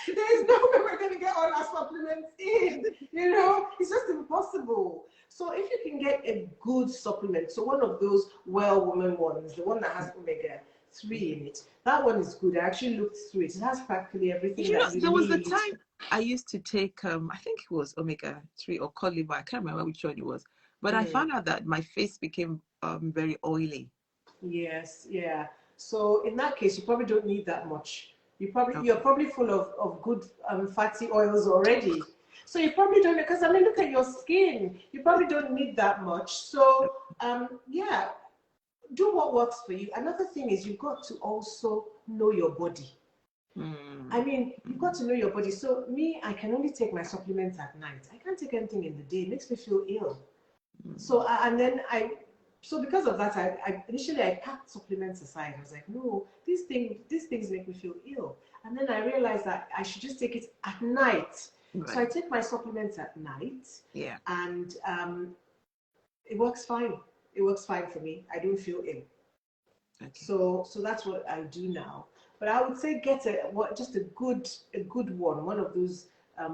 There's no way we're going to get all our supplements in. You know, it's just impossible. So if you can get a good supplement, so one of those well woman ones, the one that has omega-3 in it, that one is good. I actually looked through it. It has practically everything You know, that you there was a need. time I used to take, I think it was omega-3 or cod liver. I can't remember which one it was. But I found out that my face became very oily. Yes, yeah. So in that case, you probably don't need that much. Okay. You're probably full of good fatty oils already. So you probably don't, because I mean, look at your skin. You probably don't need that much. So yeah, do what works for you. Another thing is, you've got to also know your body. I mean, you've got to know your body. So me, I can only take my supplements at night. I can't take anything in the day. It makes me feel ill. So so because of that, I initially I packed supplements aside. I was like, no, these things make me feel ill. And then I realized that I should just take it at night. Right. So I take my supplements at night. Yeah. And it works fine. It works fine for me. I don't feel ill. Okay. So that's what I do now. But I would say get just a good one of those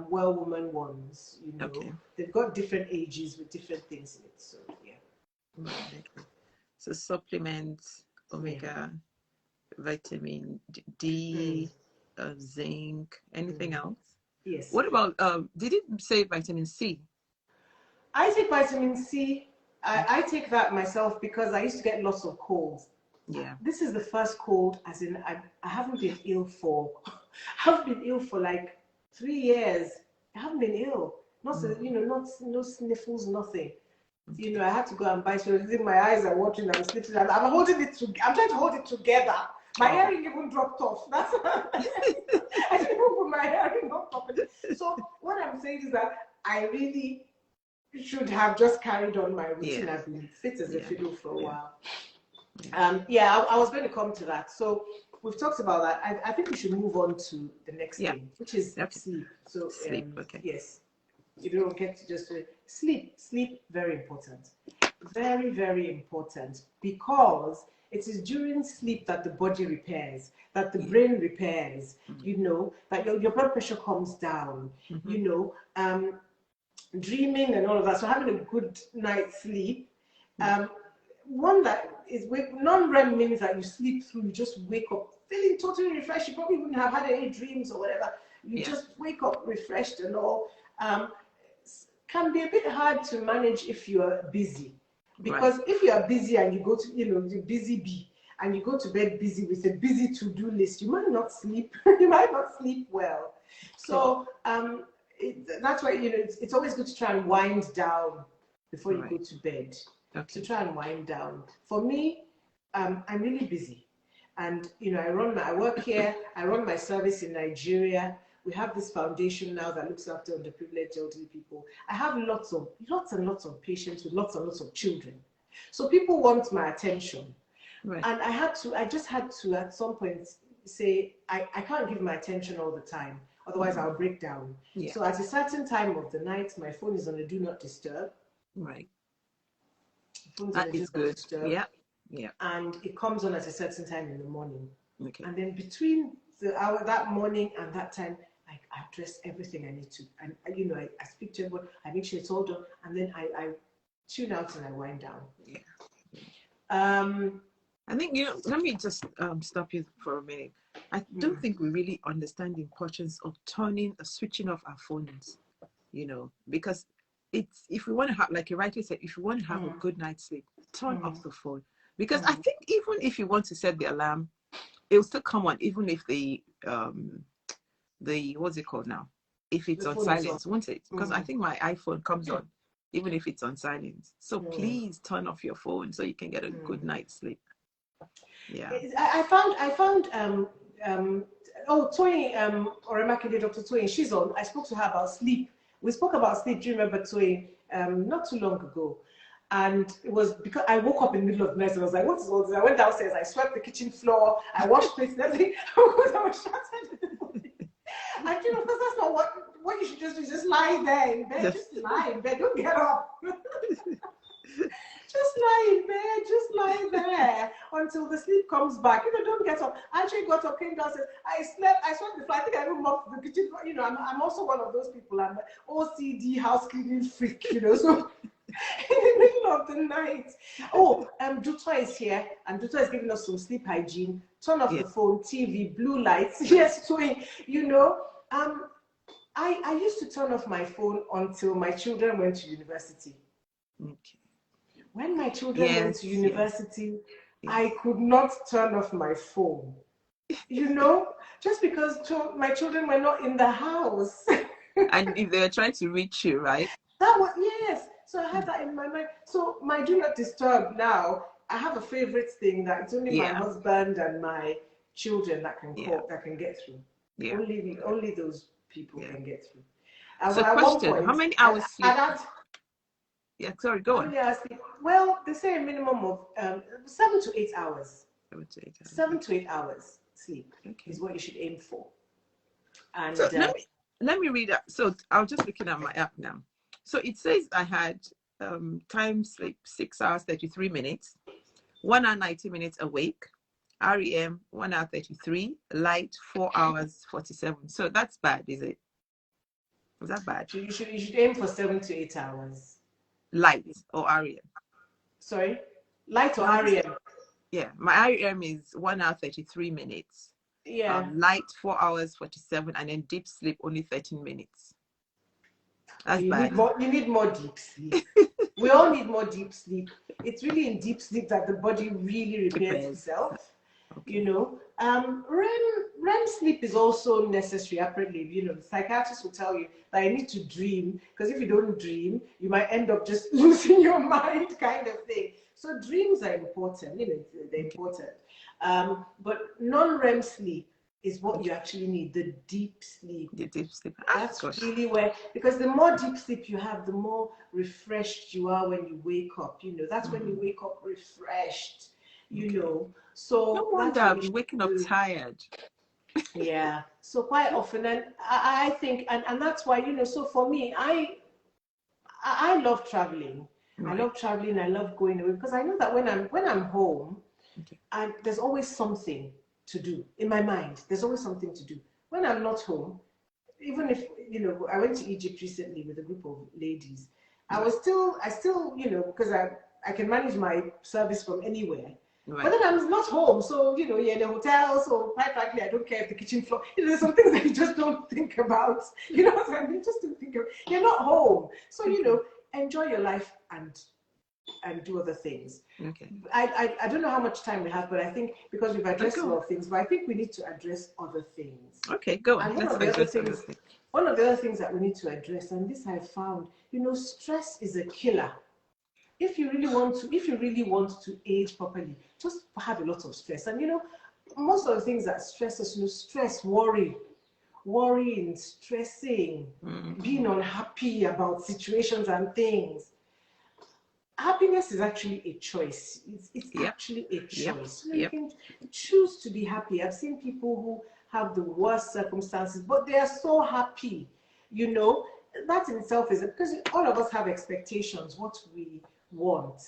well woman ones. You know, Okay. they've got different ages with different things in it. So yeah. Right. Okay. So supplements, omega, vitamin D, zinc, anything else? Yes. What about did it say vitamin C? I take vitamin C. I take that myself because I used to get lots of colds. Yeah. This is the first cold, as in I haven't been ill for, I haven't been ill for like 3 years. I haven't been ill. Not so, you know, no sniffles, nothing. You know, I had to go and buy. So my eyes are watering. I'm sniffing. I'm holding it. I'm trying to hold it together. My earring even dropped off. That's I didn't even put my earring on properly. So what I'm saying is that I really should have just carried on my routine. I've been fit as a fiddle for a while. I was going to come to that. So we've talked about that. I think we should move on to the next thing, which is sleep. So sleep. Okay. yes, you don't get to just sleep. Sleep, very important. Very, very important, because it is during sleep that the body repairs, that the brain repairs, you know, that your blood pressure comes down, you know, dreaming and all of that. So having a good night's sleep, one that is non-REM means that you sleep through, you just wake up feeling totally refreshed. You probably wouldn't have had any dreams or whatever. You just wake up refreshed and all. Can be a bit hard to manage if you're busy. Because if you are busy and you go to, you know, you're busy bee, and you go to bed busy with a busy to-do list, you might not sleep. You might not sleep well. So that's why, you know, it's always good to try and wind down before you go to bed. To try and wind down. For me, I'm really busy, and you know, I work here. I run my service in Nigeria. We have this foundation now that looks after underprivileged elderly people. I have lots and lots of patients with lots and lots of children. So people want my attention. And I just had to at some point say, I can't give my attention all the time. Otherwise I'll break down. So at a certain time of the night, my phone is on a do not disturb. Phone's on a do not disturb. And it comes on at a certain time in the morning. And then between that morning and that time, I address everything I need to. And you know, I speak to everyone, I make sure it's all done, and then I tune out and I wind down. I think, you know, let me just stop you for a minute. I don't think we really understand the importance of switching off our phones, you know, because it's, if we want to have, like you rightly said, if you want to have a good night's sleep, turn off the phone. Because I think even if you want to set the alarm, it will still come on, even if the what's it called now? If it's The on phone is silence, off. won't it? Because I think my iPhone comes on even if it's on silence. So please turn off your phone so you can get a good night's sleep. Yeah. I found oh, Toyin, Oremakinde, Dr. Toyin, she's on. I spoke to her about sleep. We spoke about sleep, do you remember, Toyin, not too long ago. And it was because I woke up in the middle of the night and I was like, what is all this? I went downstairs, I swept the kitchen floor, I washed plates and everything because I was shattered. And you know, because that's not what you should just do, just lie there in bed, just lie in bed, don't get up. Just lie in bed, just lie there until the sleep comes back. You know, don't get up. I actually got up, came downstairs. I swept the floor. I think I even mopped the kitchen. You know, I'm also one of those people. I'm an OCD house cleaning freak, you know. So in the middle of the night. Oh, Duto is here, and Duto is giving us some sleep hygiene. Turn off the phone, TV, blue lights. Yes, Toyin, you know. I used to turn off my phone until my children went to university. Okay. When my children went to university, I could not turn off my phone. You know, just because my children were not in the house. And if they were trying to reach you, right? That was, yes. So I had that in my mind. So my do not disturb now, I have a favorite thing that it's only my husband and my children that can call, that can get through. Yeah. Only those people can get through. So question, how many hours sleep? Yeah, sorry, go on. Well, they say a minimum of 7 to 8 hours. 7 to 8 hours sleep is what you should aim for. And so let me read that. So I was just looking at my app now. So it says I had time sleep 6 hours 33 minutes, 1 hour 90 minutes awake, REM 1 hour 33, light 4 hours 47. So that's bad, is it? Is that bad? You should aim for 7 to 8 hours. Light or REM? Sorry? Light or REM? Yeah, my REM is 1 hour 33 minutes. Yeah. Light 4 hours 47, and then deep sleep only 13 minutes. That's bad. You need more deep sleep. We all need more deep sleep. It's really in deep sleep that the body really repairs itself. Okay. You know, REM sleep is also necessary. Apparently, you know, the psychiatrists will tell you that you need to dream, because if you don't dream, you might end up just losing your mind, kind of thing. So dreams are important. You know, they're important. But non-REM sleep is what you actually need, the deep sleep. The deep sleep. That's really where, because the more deep sleep you have, the more refreshed you are when you wake up. You know, that's when you wake up refreshed, you know. So no wonder I'm waking up tired. Yeah. So quite often, and I think, and that's why, you know, so for me, I love traveling. Right. I love traveling. I love going away, because I know that when I'm home, and there's always something to do in my mind. There's always something to do. When I'm not home, even if, you know, I went to Egypt recently with a group of ladies, I still, you know, because I can manage my service from anywhere. Right. But then I'm not home, so, you know, you're in a hotel, so quite frankly, I don't care if the kitchen floor, you know, there's some things that you just don't think about, you know what I mean? Just don't think of, you're not home. So, you know, enjoy your life and do other things. Okay. I don't know how much time we have, but I think because we've addressed a lot of things, but I think we need to address other things. Okay, go on. And one of the other things that we need to address, and this I found, you know, stress is a killer. If you really want to age properly, just have a lot of stress. And you know, most of the things that stress us, you know, stress, worrying, stressing, being unhappy about situations and things. Happiness is actually a choice. It's actually a choice. You can choose to be happy. I've seen people who have the worst circumstances, but they are so happy. You know, that in itself is because all of us have expectations, what we want.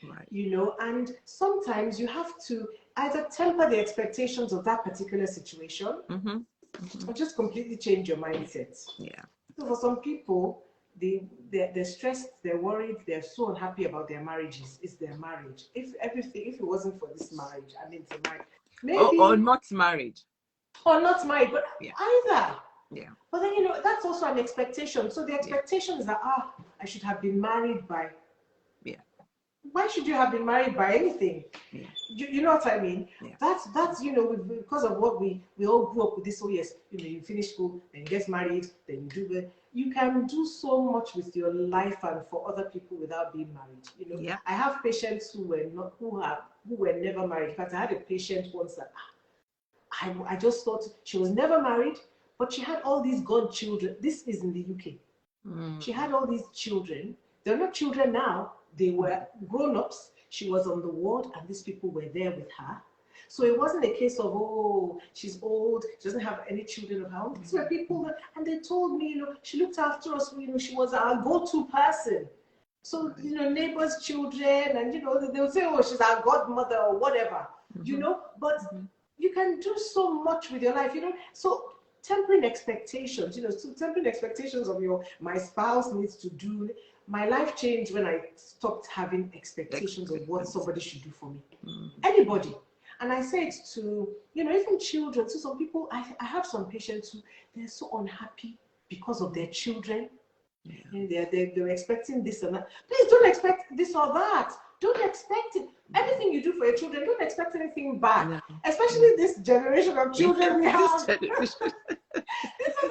Right. You know, and sometimes you have to either temper the expectations of that particular situation, or just completely change your mindset. Yeah. So for some people, they're stressed, they're worried, they're so unhappy about their marriages. It's their marriage. If it wasn't for this marriage, I mean, it's a marriage. Maybe or not married. or not married, but Yeah. either. Yeah. But then, that's also an expectation. So the expectation is that, I should have been married by. Yeah. Why should you have been married by anything? Yeah. You know what I mean? Yeah. That's because of what we all grew up with this. Oh yes, you finish school, then you get married, then you do it. You can do so much with your life and for other people without being married. Yeah. I have patients who were never married. In fact, I had a patient once that I just thought she was never married, but she had all these godchildren. This is in the UK. She had all these children. They're not children now. They were grown-ups. She was on the ward, and these people were there with her. So it wasn't a case of, she's old, she doesn't have any children of her own. These were people and they told me, she looked after us, she was our go-to person. So, neighbors' children, and, they would say, she's our godmother or whatever, but you can do so much with your life, So tempering expectations, so tempering expectations of my spouse needs to do. My life changed when I stopped having expectations of what somebody should do for me. Anybody. And I say it to, even children. So some people, I have some patients who, they're so unhappy because of their children. Yeah. They're expecting this and that. Please don't expect this or that. Don't expect it. Anything you do for your children, don't expect anything back. No. Especially this generation of children we have. This is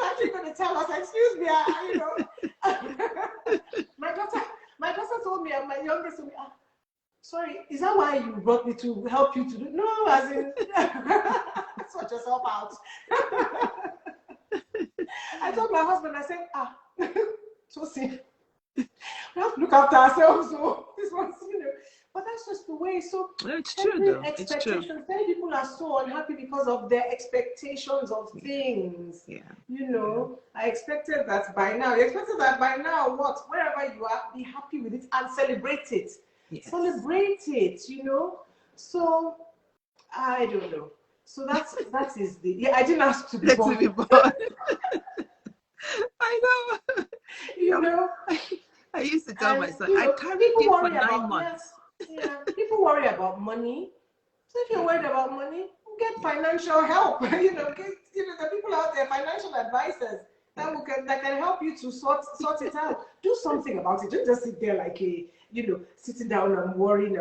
actually going to tell us, excuse me, my daughter told me, and my youngest told me, sorry, is that why you brought me to help you to do? No, as in, sort yourself out. I told my husband, I said, so see, we have to look after ourselves. So this one's, but that's just the way. So it's true, though. Expectations. It's true. Many people are so unhappy because of their expectations of things. Yeah. I expected that by now. You expected that by now. What? Wherever you are, be happy with it and celebrate it. Yes. Celebrate it. So I don't know. So that is the. I didn't ask to be born. I know. I used to tell myself, I carried it for 9 months. People worry about money. So if you're worried about money, get financial help. Get the people out there, financial advisors that can help you to sort it out. Do something about it. Don't just sit there like sitting down and worrying.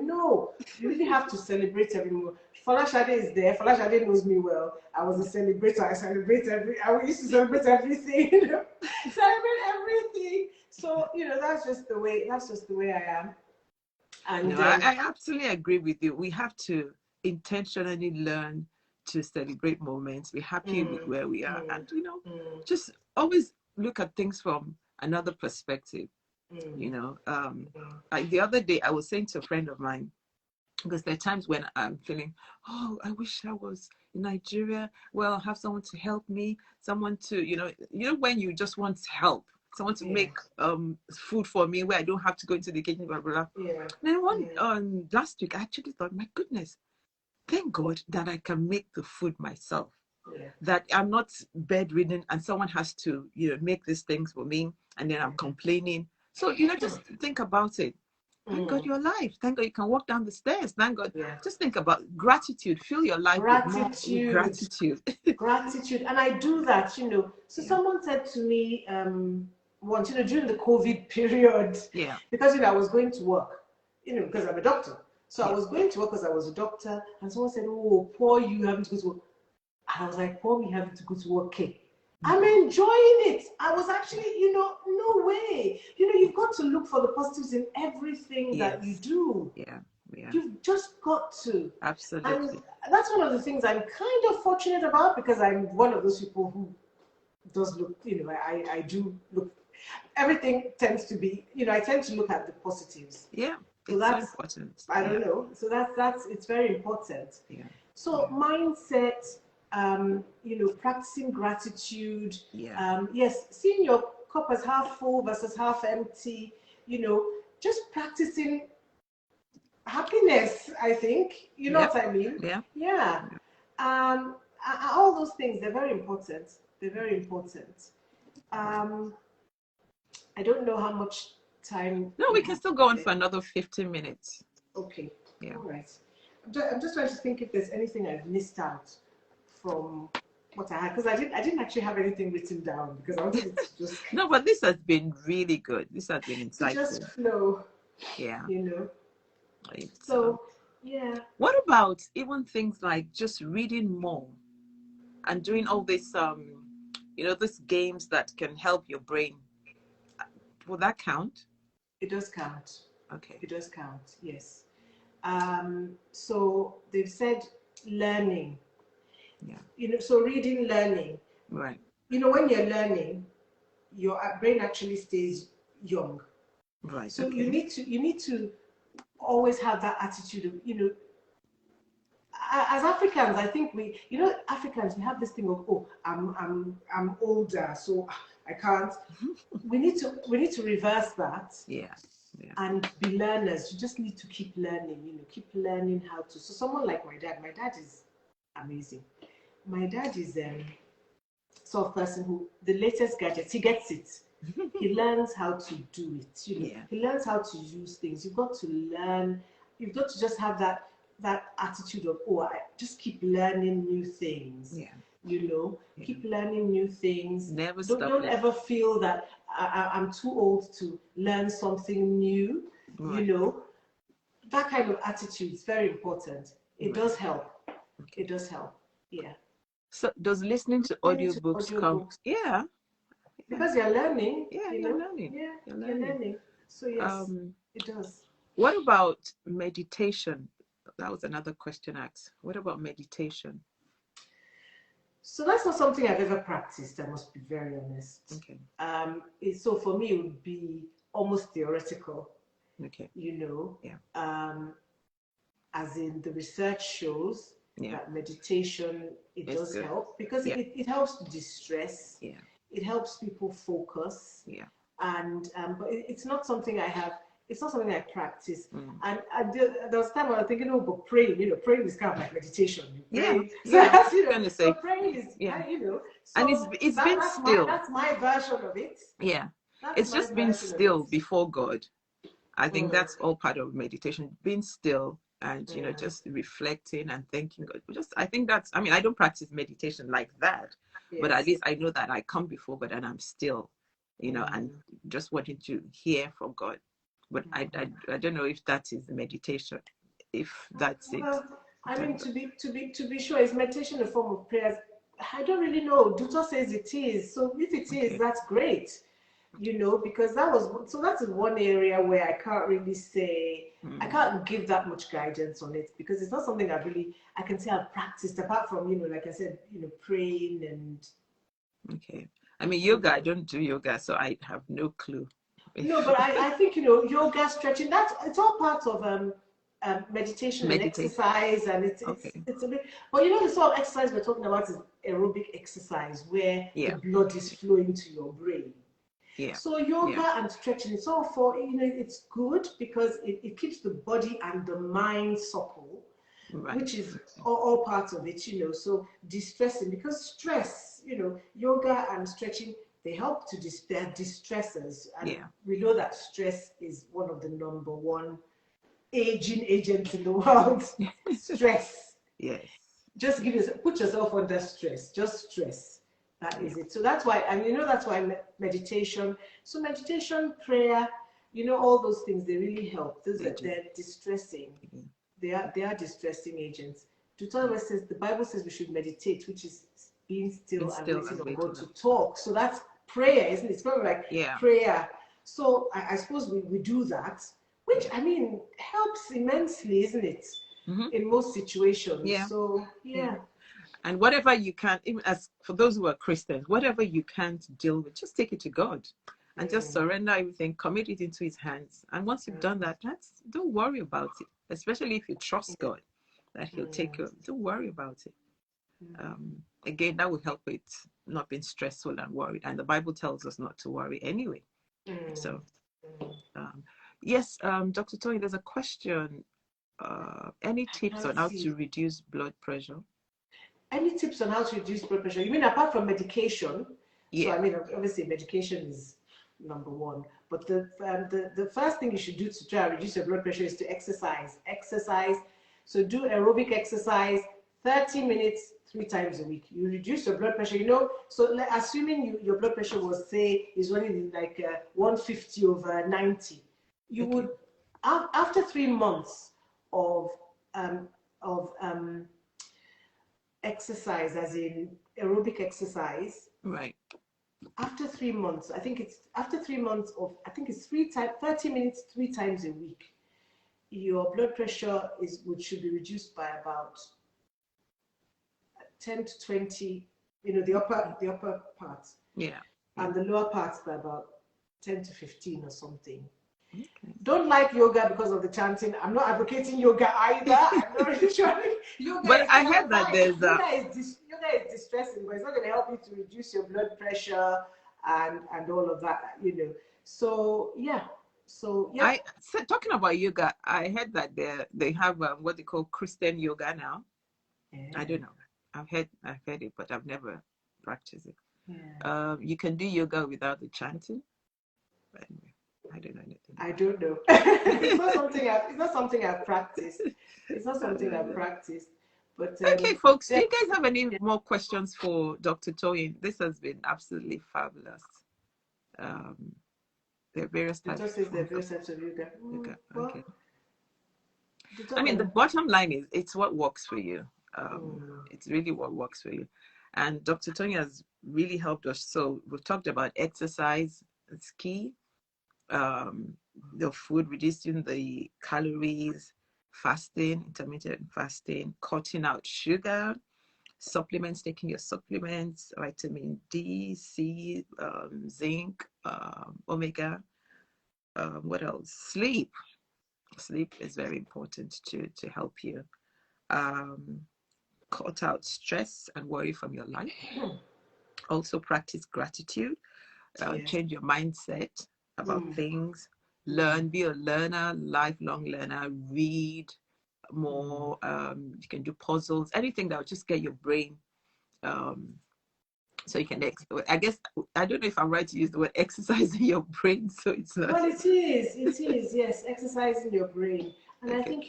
No, you really have to celebrate every moment. Folashade is there. Folashade knows me well. I was a celebrator. I used to celebrate everything. Celebrate everything. So that's just the way I am. And I absolutely agree with you. We have to intentionally learn to celebrate moments, be happy with where we are, and just always look at things from another perspective. The other day I was saying to a friend of mine, because there are times when I'm feeling, I wish I was in Nigeria. Well, I'll have someone to help me, someone to, when you just want help, someone to make food for me where I don't have to go into the kitchen, blah, blah, blah. Yeah. Then last week, I actually thought, my goodness, thank God that I can make the food myself. Yeah. That I'm not bedridden and someone has to, make these things for me, and then I'm complaining. So, just think about it. Thank God you're alive. Thank God you can walk down the stairs. Thank God. Yeah. Just think about gratitude. Fill your life with more gratitude. Gratitude. And I do that, So someone said to me once, during the COVID period, because I was going to work, because I'm a doctor. So I was going to work because I was a doctor, and someone said, "Oh, poor you having to go to work." And I was like, "Poor me having to go to work, okay." I'm enjoying it. I was actually, no way. You've got to look for the positives in everything that you do. Yeah. You've just got to. Absolutely. And that's one of the things I'm kind of fortunate about, because I'm one of those people who does look, I do look. Everything tends to be, I tend to look at the positives. Yeah. So that's so important. I don't know. So that's it's very important. Yeah. So mindset. Practicing gratitude. Yeah. Yes, seeing your cup as half full versus half empty. Just practicing happiness. I think you know what I mean. Yeah. Yeah. All those things, they're very important. I don't know how much time. No, we can still go on for another 15 minutes. Okay. Yeah. All right. I'm just trying to think if there's anything I've missed out from what I had, because I didn't actually have anything written down because I wanted it to just No, but this has been really good. This has been to just insightful. flow, Yeah. you know. It's, So yeah. what about even things like just reading more and doing all this, these games that can help your brain? Will that count? It does count. Okay. It does count, yes. So they've said learning. Yeah. So reading, learning. Right. When you're learning, your brain actually stays young. Right. So Okay. you need to always have that attitude of, as Africans, I think Africans, we have this thing of, oh, I'm older, so I can't. We need to reverse that. Yeah. Yeah. And be learners. You just need to keep learning, keep learning how to. So someone like my dad is amazing. My dad is sort of person who, the latest gadgets, he gets it. He learns how to do it. Yeah. He learns how to use things. You've got to learn. You've got to just have that attitude of, oh, I just keep learning new things. Yeah. Keep learning new things. Never Don't ever feel that I'm too old to learn something new. Right. That kind of attitude is very important. It does help. Okay. It does help. Yeah. So does listening to audiobooks come? Yeah. Because you're learning. Yeah, you're learning. Yeah, You're you're learning. So yes, it does. What about meditation? That was another question asked. What about meditation? So that's not something I've ever practiced, I must be very honest. Okay. So for me, it would be almost theoretical. Okay. Yeah. As in the research shows that meditation, it does help because it helps to distress. Yeah. It helps people focus. Yeah. And but it's not something I have. It's not something I practice. And there was time I was thinking, oh, but praying, praying is kind of like meditation. You pray. Yeah. So praying is, So and it's been still. That's my version of it. Yeah. It's just being still before God. I think that's all part of meditation, being still and, just reflecting and thanking God. I think I don't practice meditation like that, but at least I know that I come before God and I'm still, and just wanting to hear from God. But I don't know if that is meditation, if that's it. I mean, to be sure, is meditation a form of prayer? I don't really know. Dutton says it is. So if it is, that's great. Because that's one area where I can't really say, I can't give that much guidance on it because it's not something I can say I've practiced apart from, like I said, praying and. Okay. I mean, yoga, I don't do yoga, so I have no clue. No, but I think, yoga, stretching, it's all part of meditation and exercise, and it's a bit, but the sort of exercise we're talking about is aerobic exercise where the blood is flowing to your brain. Yeah. So yoga and stretching, it's all for, it's good because it keeps the body and the mind supple, which is all part of it, so distressing, because stress, yoga and stretching, they help to they're distressors. And we know that stress is one of the number one aging agents in the world. Stress. Yes. Just put yourself under stress. Just stress. That is it. So that's why, and that's why meditation. So meditation, prayer, all those things, they really help. They're distressing. They are distressing agents. Deuteronomy says, the Bible says we should meditate, which is being still and waiting on God to talk. So that's prayer, isn't it? It's kind of like prayer. So I suppose we do that, which helps immensely, isn't it? In most situations. Yeah. So and whatever you can, even as for those who are Christians, whatever you can't deal with, just take it to God and just surrender everything, commit it into his hands. And once you've done that, don't worry about it, especially if you trust God that he'll take you. Don't worry about it. Again, that will help with not being stressful and worried. And the Bible tells us not to worry anyway. So, yes, Dr. Toyin, there's a question. Any tips on how to reduce blood pressure? Any tips on how to reduce blood pressure? You mean apart from medication? Yeah. So obviously medication is number one. But the first thing you should do to try and reduce your blood pressure is to exercise. So do aerobic exercise, 30 minutes 3 times a week. You reduce your blood pressure, so assuming your blood pressure was, say, is running like 150/90, you would, after 3 months of um, exercise, as in aerobic exercise, right, after 3 months, I think it's 30 minutes 3 times a week, your blood pressure should be reduced by about 10 to 20, the upper part, yeah, and the lower parts by about 10 to 15 or something. okay. Don't like yoga because of the chanting. I'm not advocating yoga either. I'm not really sure. Yoga But is I kind heard of that fine. there's Yoga is distressing, but it's not going to help you to reduce your blood pressure and all of that, So yeah, talking about yoga, I heard that they have what they call Christian yoga now. I don't know. I've heard it, but I've never practiced it. Yeah. You can do yoga without the chanting. But anyway, I don't know anything. I don't know. It's not something I've practiced. It's not something I've practiced. But okay, folks, do you guys have any more questions for Dr. Toyin? This has been absolutely fabulous. There are various types of yoga. yoga. Well, Okay. I mean, the bottom line is it's what works for you. It's really what works for you. And Dr. Tony has really helped us. So we've talked about exercise, it's key. The food, reducing the calories, fasting, intermittent fasting, cutting out sugar, supplements, taking your supplements, vitamin D, C, zinc, omega. What else? Sleep. Sleep is very important to help you. Cut out stress and worry from your life. Also practice gratitude. Change your mindset about things. Learn, be a learner, lifelong learner. Read more. You can do puzzles, anything that will just get your brain. So you can, I guess, I don't know if I'm right to use the word exercising your brain. So it's not. Well, it is, yes, exercising your brain. And I think,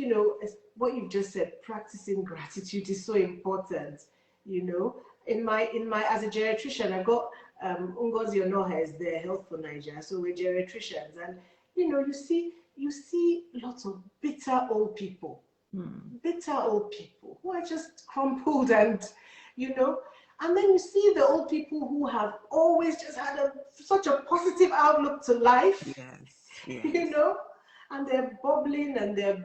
what you've just said, practicing gratitude is so important, In my as a geriatrician, I've got Ngozi Onoha is there, Health for Nigeria. So we're geriatricians, and you see lots of bitter old people who are just crumpled, and and then you see the old people who have always just had such a positive outlook to life. Yes. And they're bubbling and they're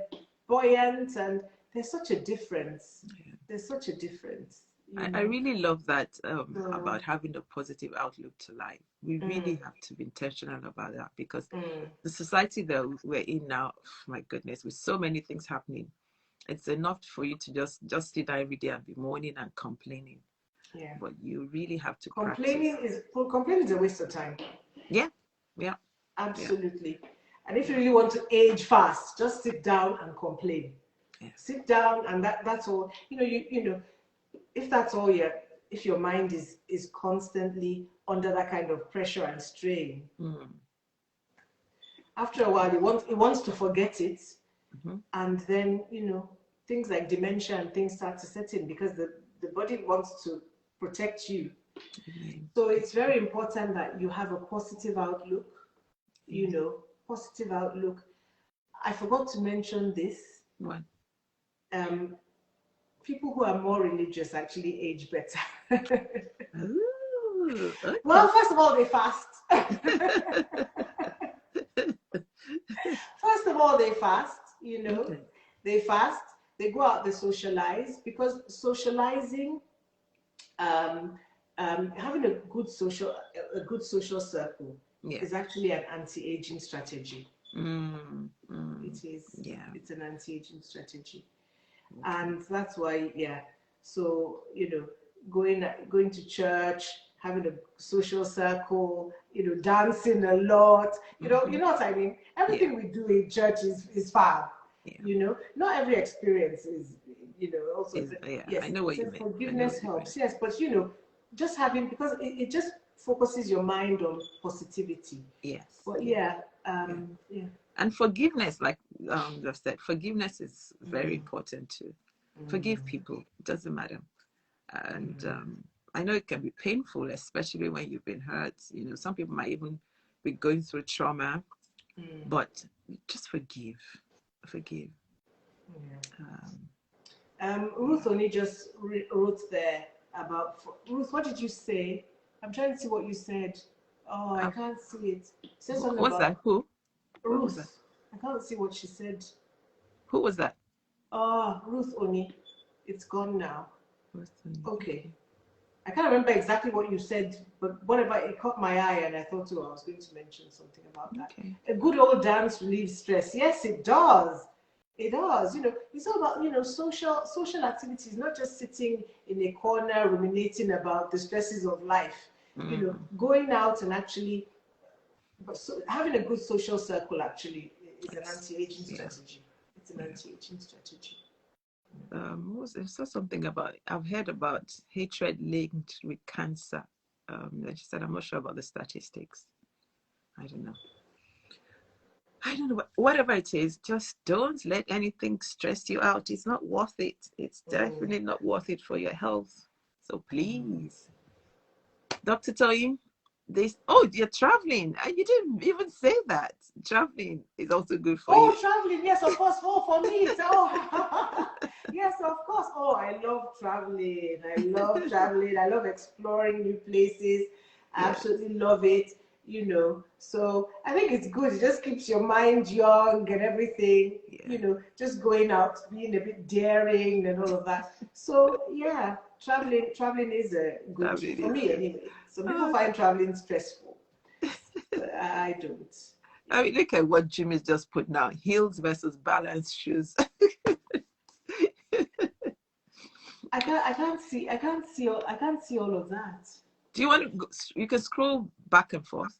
buoyant, and there's such a difference. There's such a difference. I really love that about having a positive outlook to life. We really have to be intentional about that, because the society that we're in now, oh my goodness, with so many things happening, it's enough for you to just sit down every day and be moaning and complaining. Yeah. But you really have to complaining is a waste of time. Yeah. Absolutely. Yeah. And if you really want to age fast, just sit down and complain. Yeah. Sit down, and that's all. If that's all if your mind is constantly under that kind of pressure and strain, after a while it wants to forget it, and then things like dementia and things start to set in, because the body wants to protect you. So it's very important that you have a positive outlook. Positive outlook. I forgot to mention this. What? People who are more religious actually age better. Ooh, okay. Well, first of all, they fast. First of all, they fast. Okay. They fast. They go out. They socialize, because socializing, having a good social circle is actually an anti-aging strategy. It is. Yeah. It's an anti-aging strategy. Okay. And that's why, so going to church, having a social circle, dancing a lot, you know what I mean. Everything we do in church is fab. Not every experience is, also. Yes, I know what you mean. Forgiveness helps. Yes, but just having, because it just focuses your mind on positivity. Yes. But and forgiveness, like just said, forgiveness is very important too. Forgive people. It doesn't matter. And I know it can be painful, especially when you've been hurt. You know, some people might even be going through trauma, but just forgive. Forgive. Ruth only just wrote there about Ruth. What did you say? I'm trying to see what you said. Oh, I can't see it. Say something What's about that? Who? What was that? Ruth. I can't see what she said. Who was that? Oh, Ruth Oni. It's gone now. Okay. I can't remember exactly what you said, but whatever, it caught my eye and I thought, oh, I was going to mention something about that. Okay. A good old dance relieves stress. Yes, it does. It does. You know, it's all about, you know, social activities, not just sitting in a corner ruminating about the stresses of life. You know, going out and actually, having a good social circle actually is an anti-aging strategy. It's an anti-aging strategy. I saw something about, I've heard about hatred linked with cancer. And she said, I'm not sure about the statistics. I don't know. Whatever it is, just don't let anything stress you out. It's not worth it. It's definitely not worth it for your health. So please, Dr. Toyin, you're traveling. You didn't even say that. Traveling is also good for you. Oh, traveling, yes, of course. Oh, for me, yes, of course. Oh, I love traveling. I love traveling. I love exploring new places. I absolutely love it, you know. So I think it's good. It just keeps your mind young and everything, you know, just going out, being a bit daring and all of that. So yeah, traveling is a good, for me anyway. Some people find traveling stressful, but I don't. I mean, look at what Jimmy's just put now. Heels versus balance shoes. I can't see all of that. Do you want to go, you can scroll back and forth.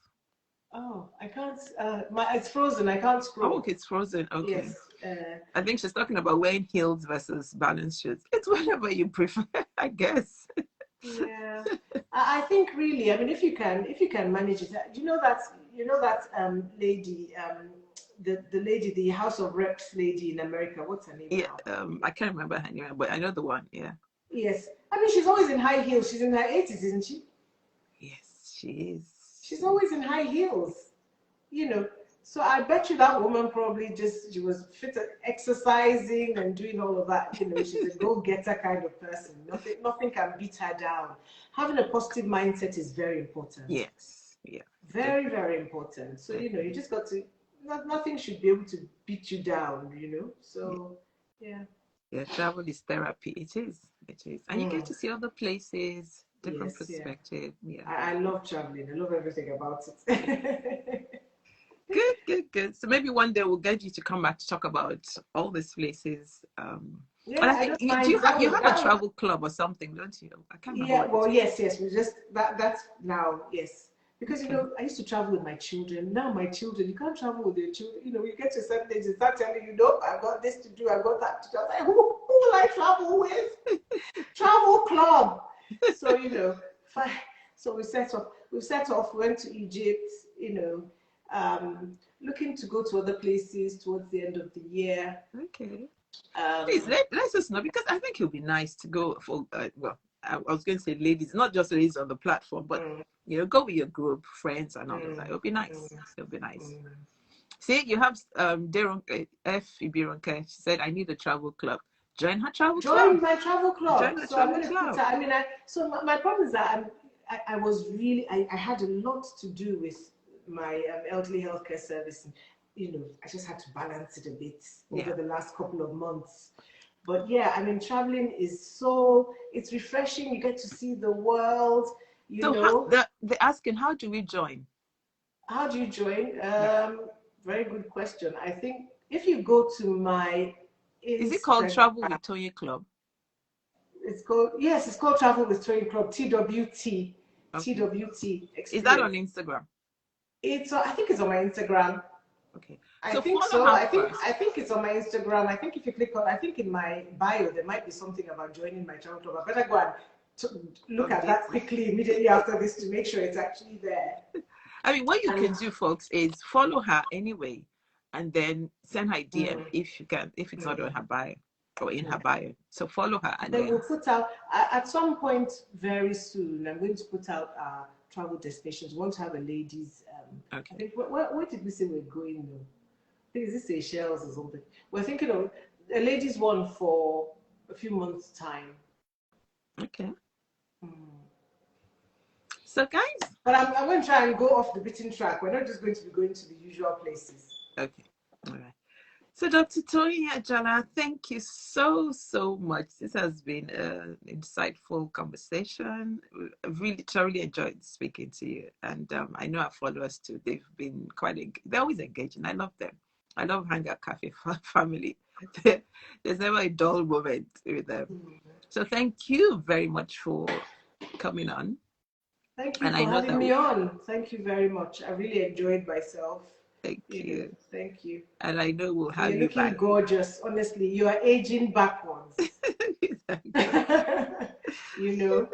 Oh, I can't. It's frozen. I can't scroll. Oh, okay, it's frozen. Okay. Yes. I think she's talking about wearing heels versus balance shoes. It's whatever you prefer, I guess. Yeah. I think really. I mean, if you can manage it. You know that lady, the lady, the House of Reps lady in America. What's her name now? I can't remember her name, but I know the one. Yeah. Yes. I mean, she's always in high heels. She's in her 80s, isn't she? Yes, she is. She's always in high heels. You know, so I bet you that woman probably she was fit at exercising and doing all of that. You know, she's a go-getter kind of person. Nothing can beat her down. Having a positive mindset is very important. Yes, yeah. Very, very important. So, you know, you just got to, nothing should be able to beat you down, you know. So, yeah. Yeah, travel is therapy. It is. And you get to see other places, different perspective. Yeah. I love traveling. I love everything about it. Good. So maybe one day we'll get you to come back to talk about all these places. And I think you have a travel club or something, don't you? I can't remember. Yeah, well, yes. We just that's now, yes. Because you know, I used to travel with my children. Now my children, you can't travel with your children. You know, you get to a certain age, they start telling you, "No, I've got this to do. I've got that to do." I was like, who will I travel with? Travel club. So you know, fine. So we set off. Went to Egypt. You know, looking to go to other places towards the end of the year. Okay. Please let us know, because I think it would be nice to go for I was going to say ladies, not just ladies on the platform, but you know, go with your group, friends, and all of that. It'll be nice. It'll be nice. See, you have F Ibironke. She said, "I need a travel club." Join her travel club. Join my travel club. Join the so travel I'm going to club. put her. I mean, so my problem is that I was really I had a lot to do with my elderly healthcare service. And, you know, I just had to balance it a bit over the last couple of months. But yeah, I mean, traveling is it's refreshing. You get to see the world, you know. They're asking, how do we join? How do you join? Very good question. I think if you go to my Instagram, is it called Travel with Toyin Club? It's called Travel with Toyin Club, TWT. Okay. TWT experience. Is that on Instagram? I think it's on my Instagram. Okay. I think so. I think it's on my Instagram. I think if you click on, I think in my bio there might be something about joining my travel club. I better go and look at that quickly immediately after this to make sure it's actually there. I mean, what you can do, folks, is follow her anyway, and then send her DM if you can, if it's not on her bio. or in Yeah. her bio. So follow her, and Then then we'll put out at some point very soon. I'm going to put out our travel destinations. We want to have a ladies. I okay, think where did we say we're going though? I think is this Seychelles or something. We're thinking of a ladies one for a few months time. okay. Mm. So guys, But I'm going to try and go off the beaten track. We're not just going to be going to the usual places. okay, all right. So, Dr. Toyin Ajala, thank you so much. This has been an insightful conversation. I've really thoroughly enjoyed speaking to you, and I know our followers too. They've been they're always engaging. I love them. I love Hangout Cafe family. There's never a dull moment with them. So, thank you very much for coming on. Thank you And I for know having that. me on. Thank you very much. I really enjoyed myself. Thank you. Thank you. And I know we'll And have you're you looking back. gorgeous. Honestly, you are aging backwards. Thank you. you know.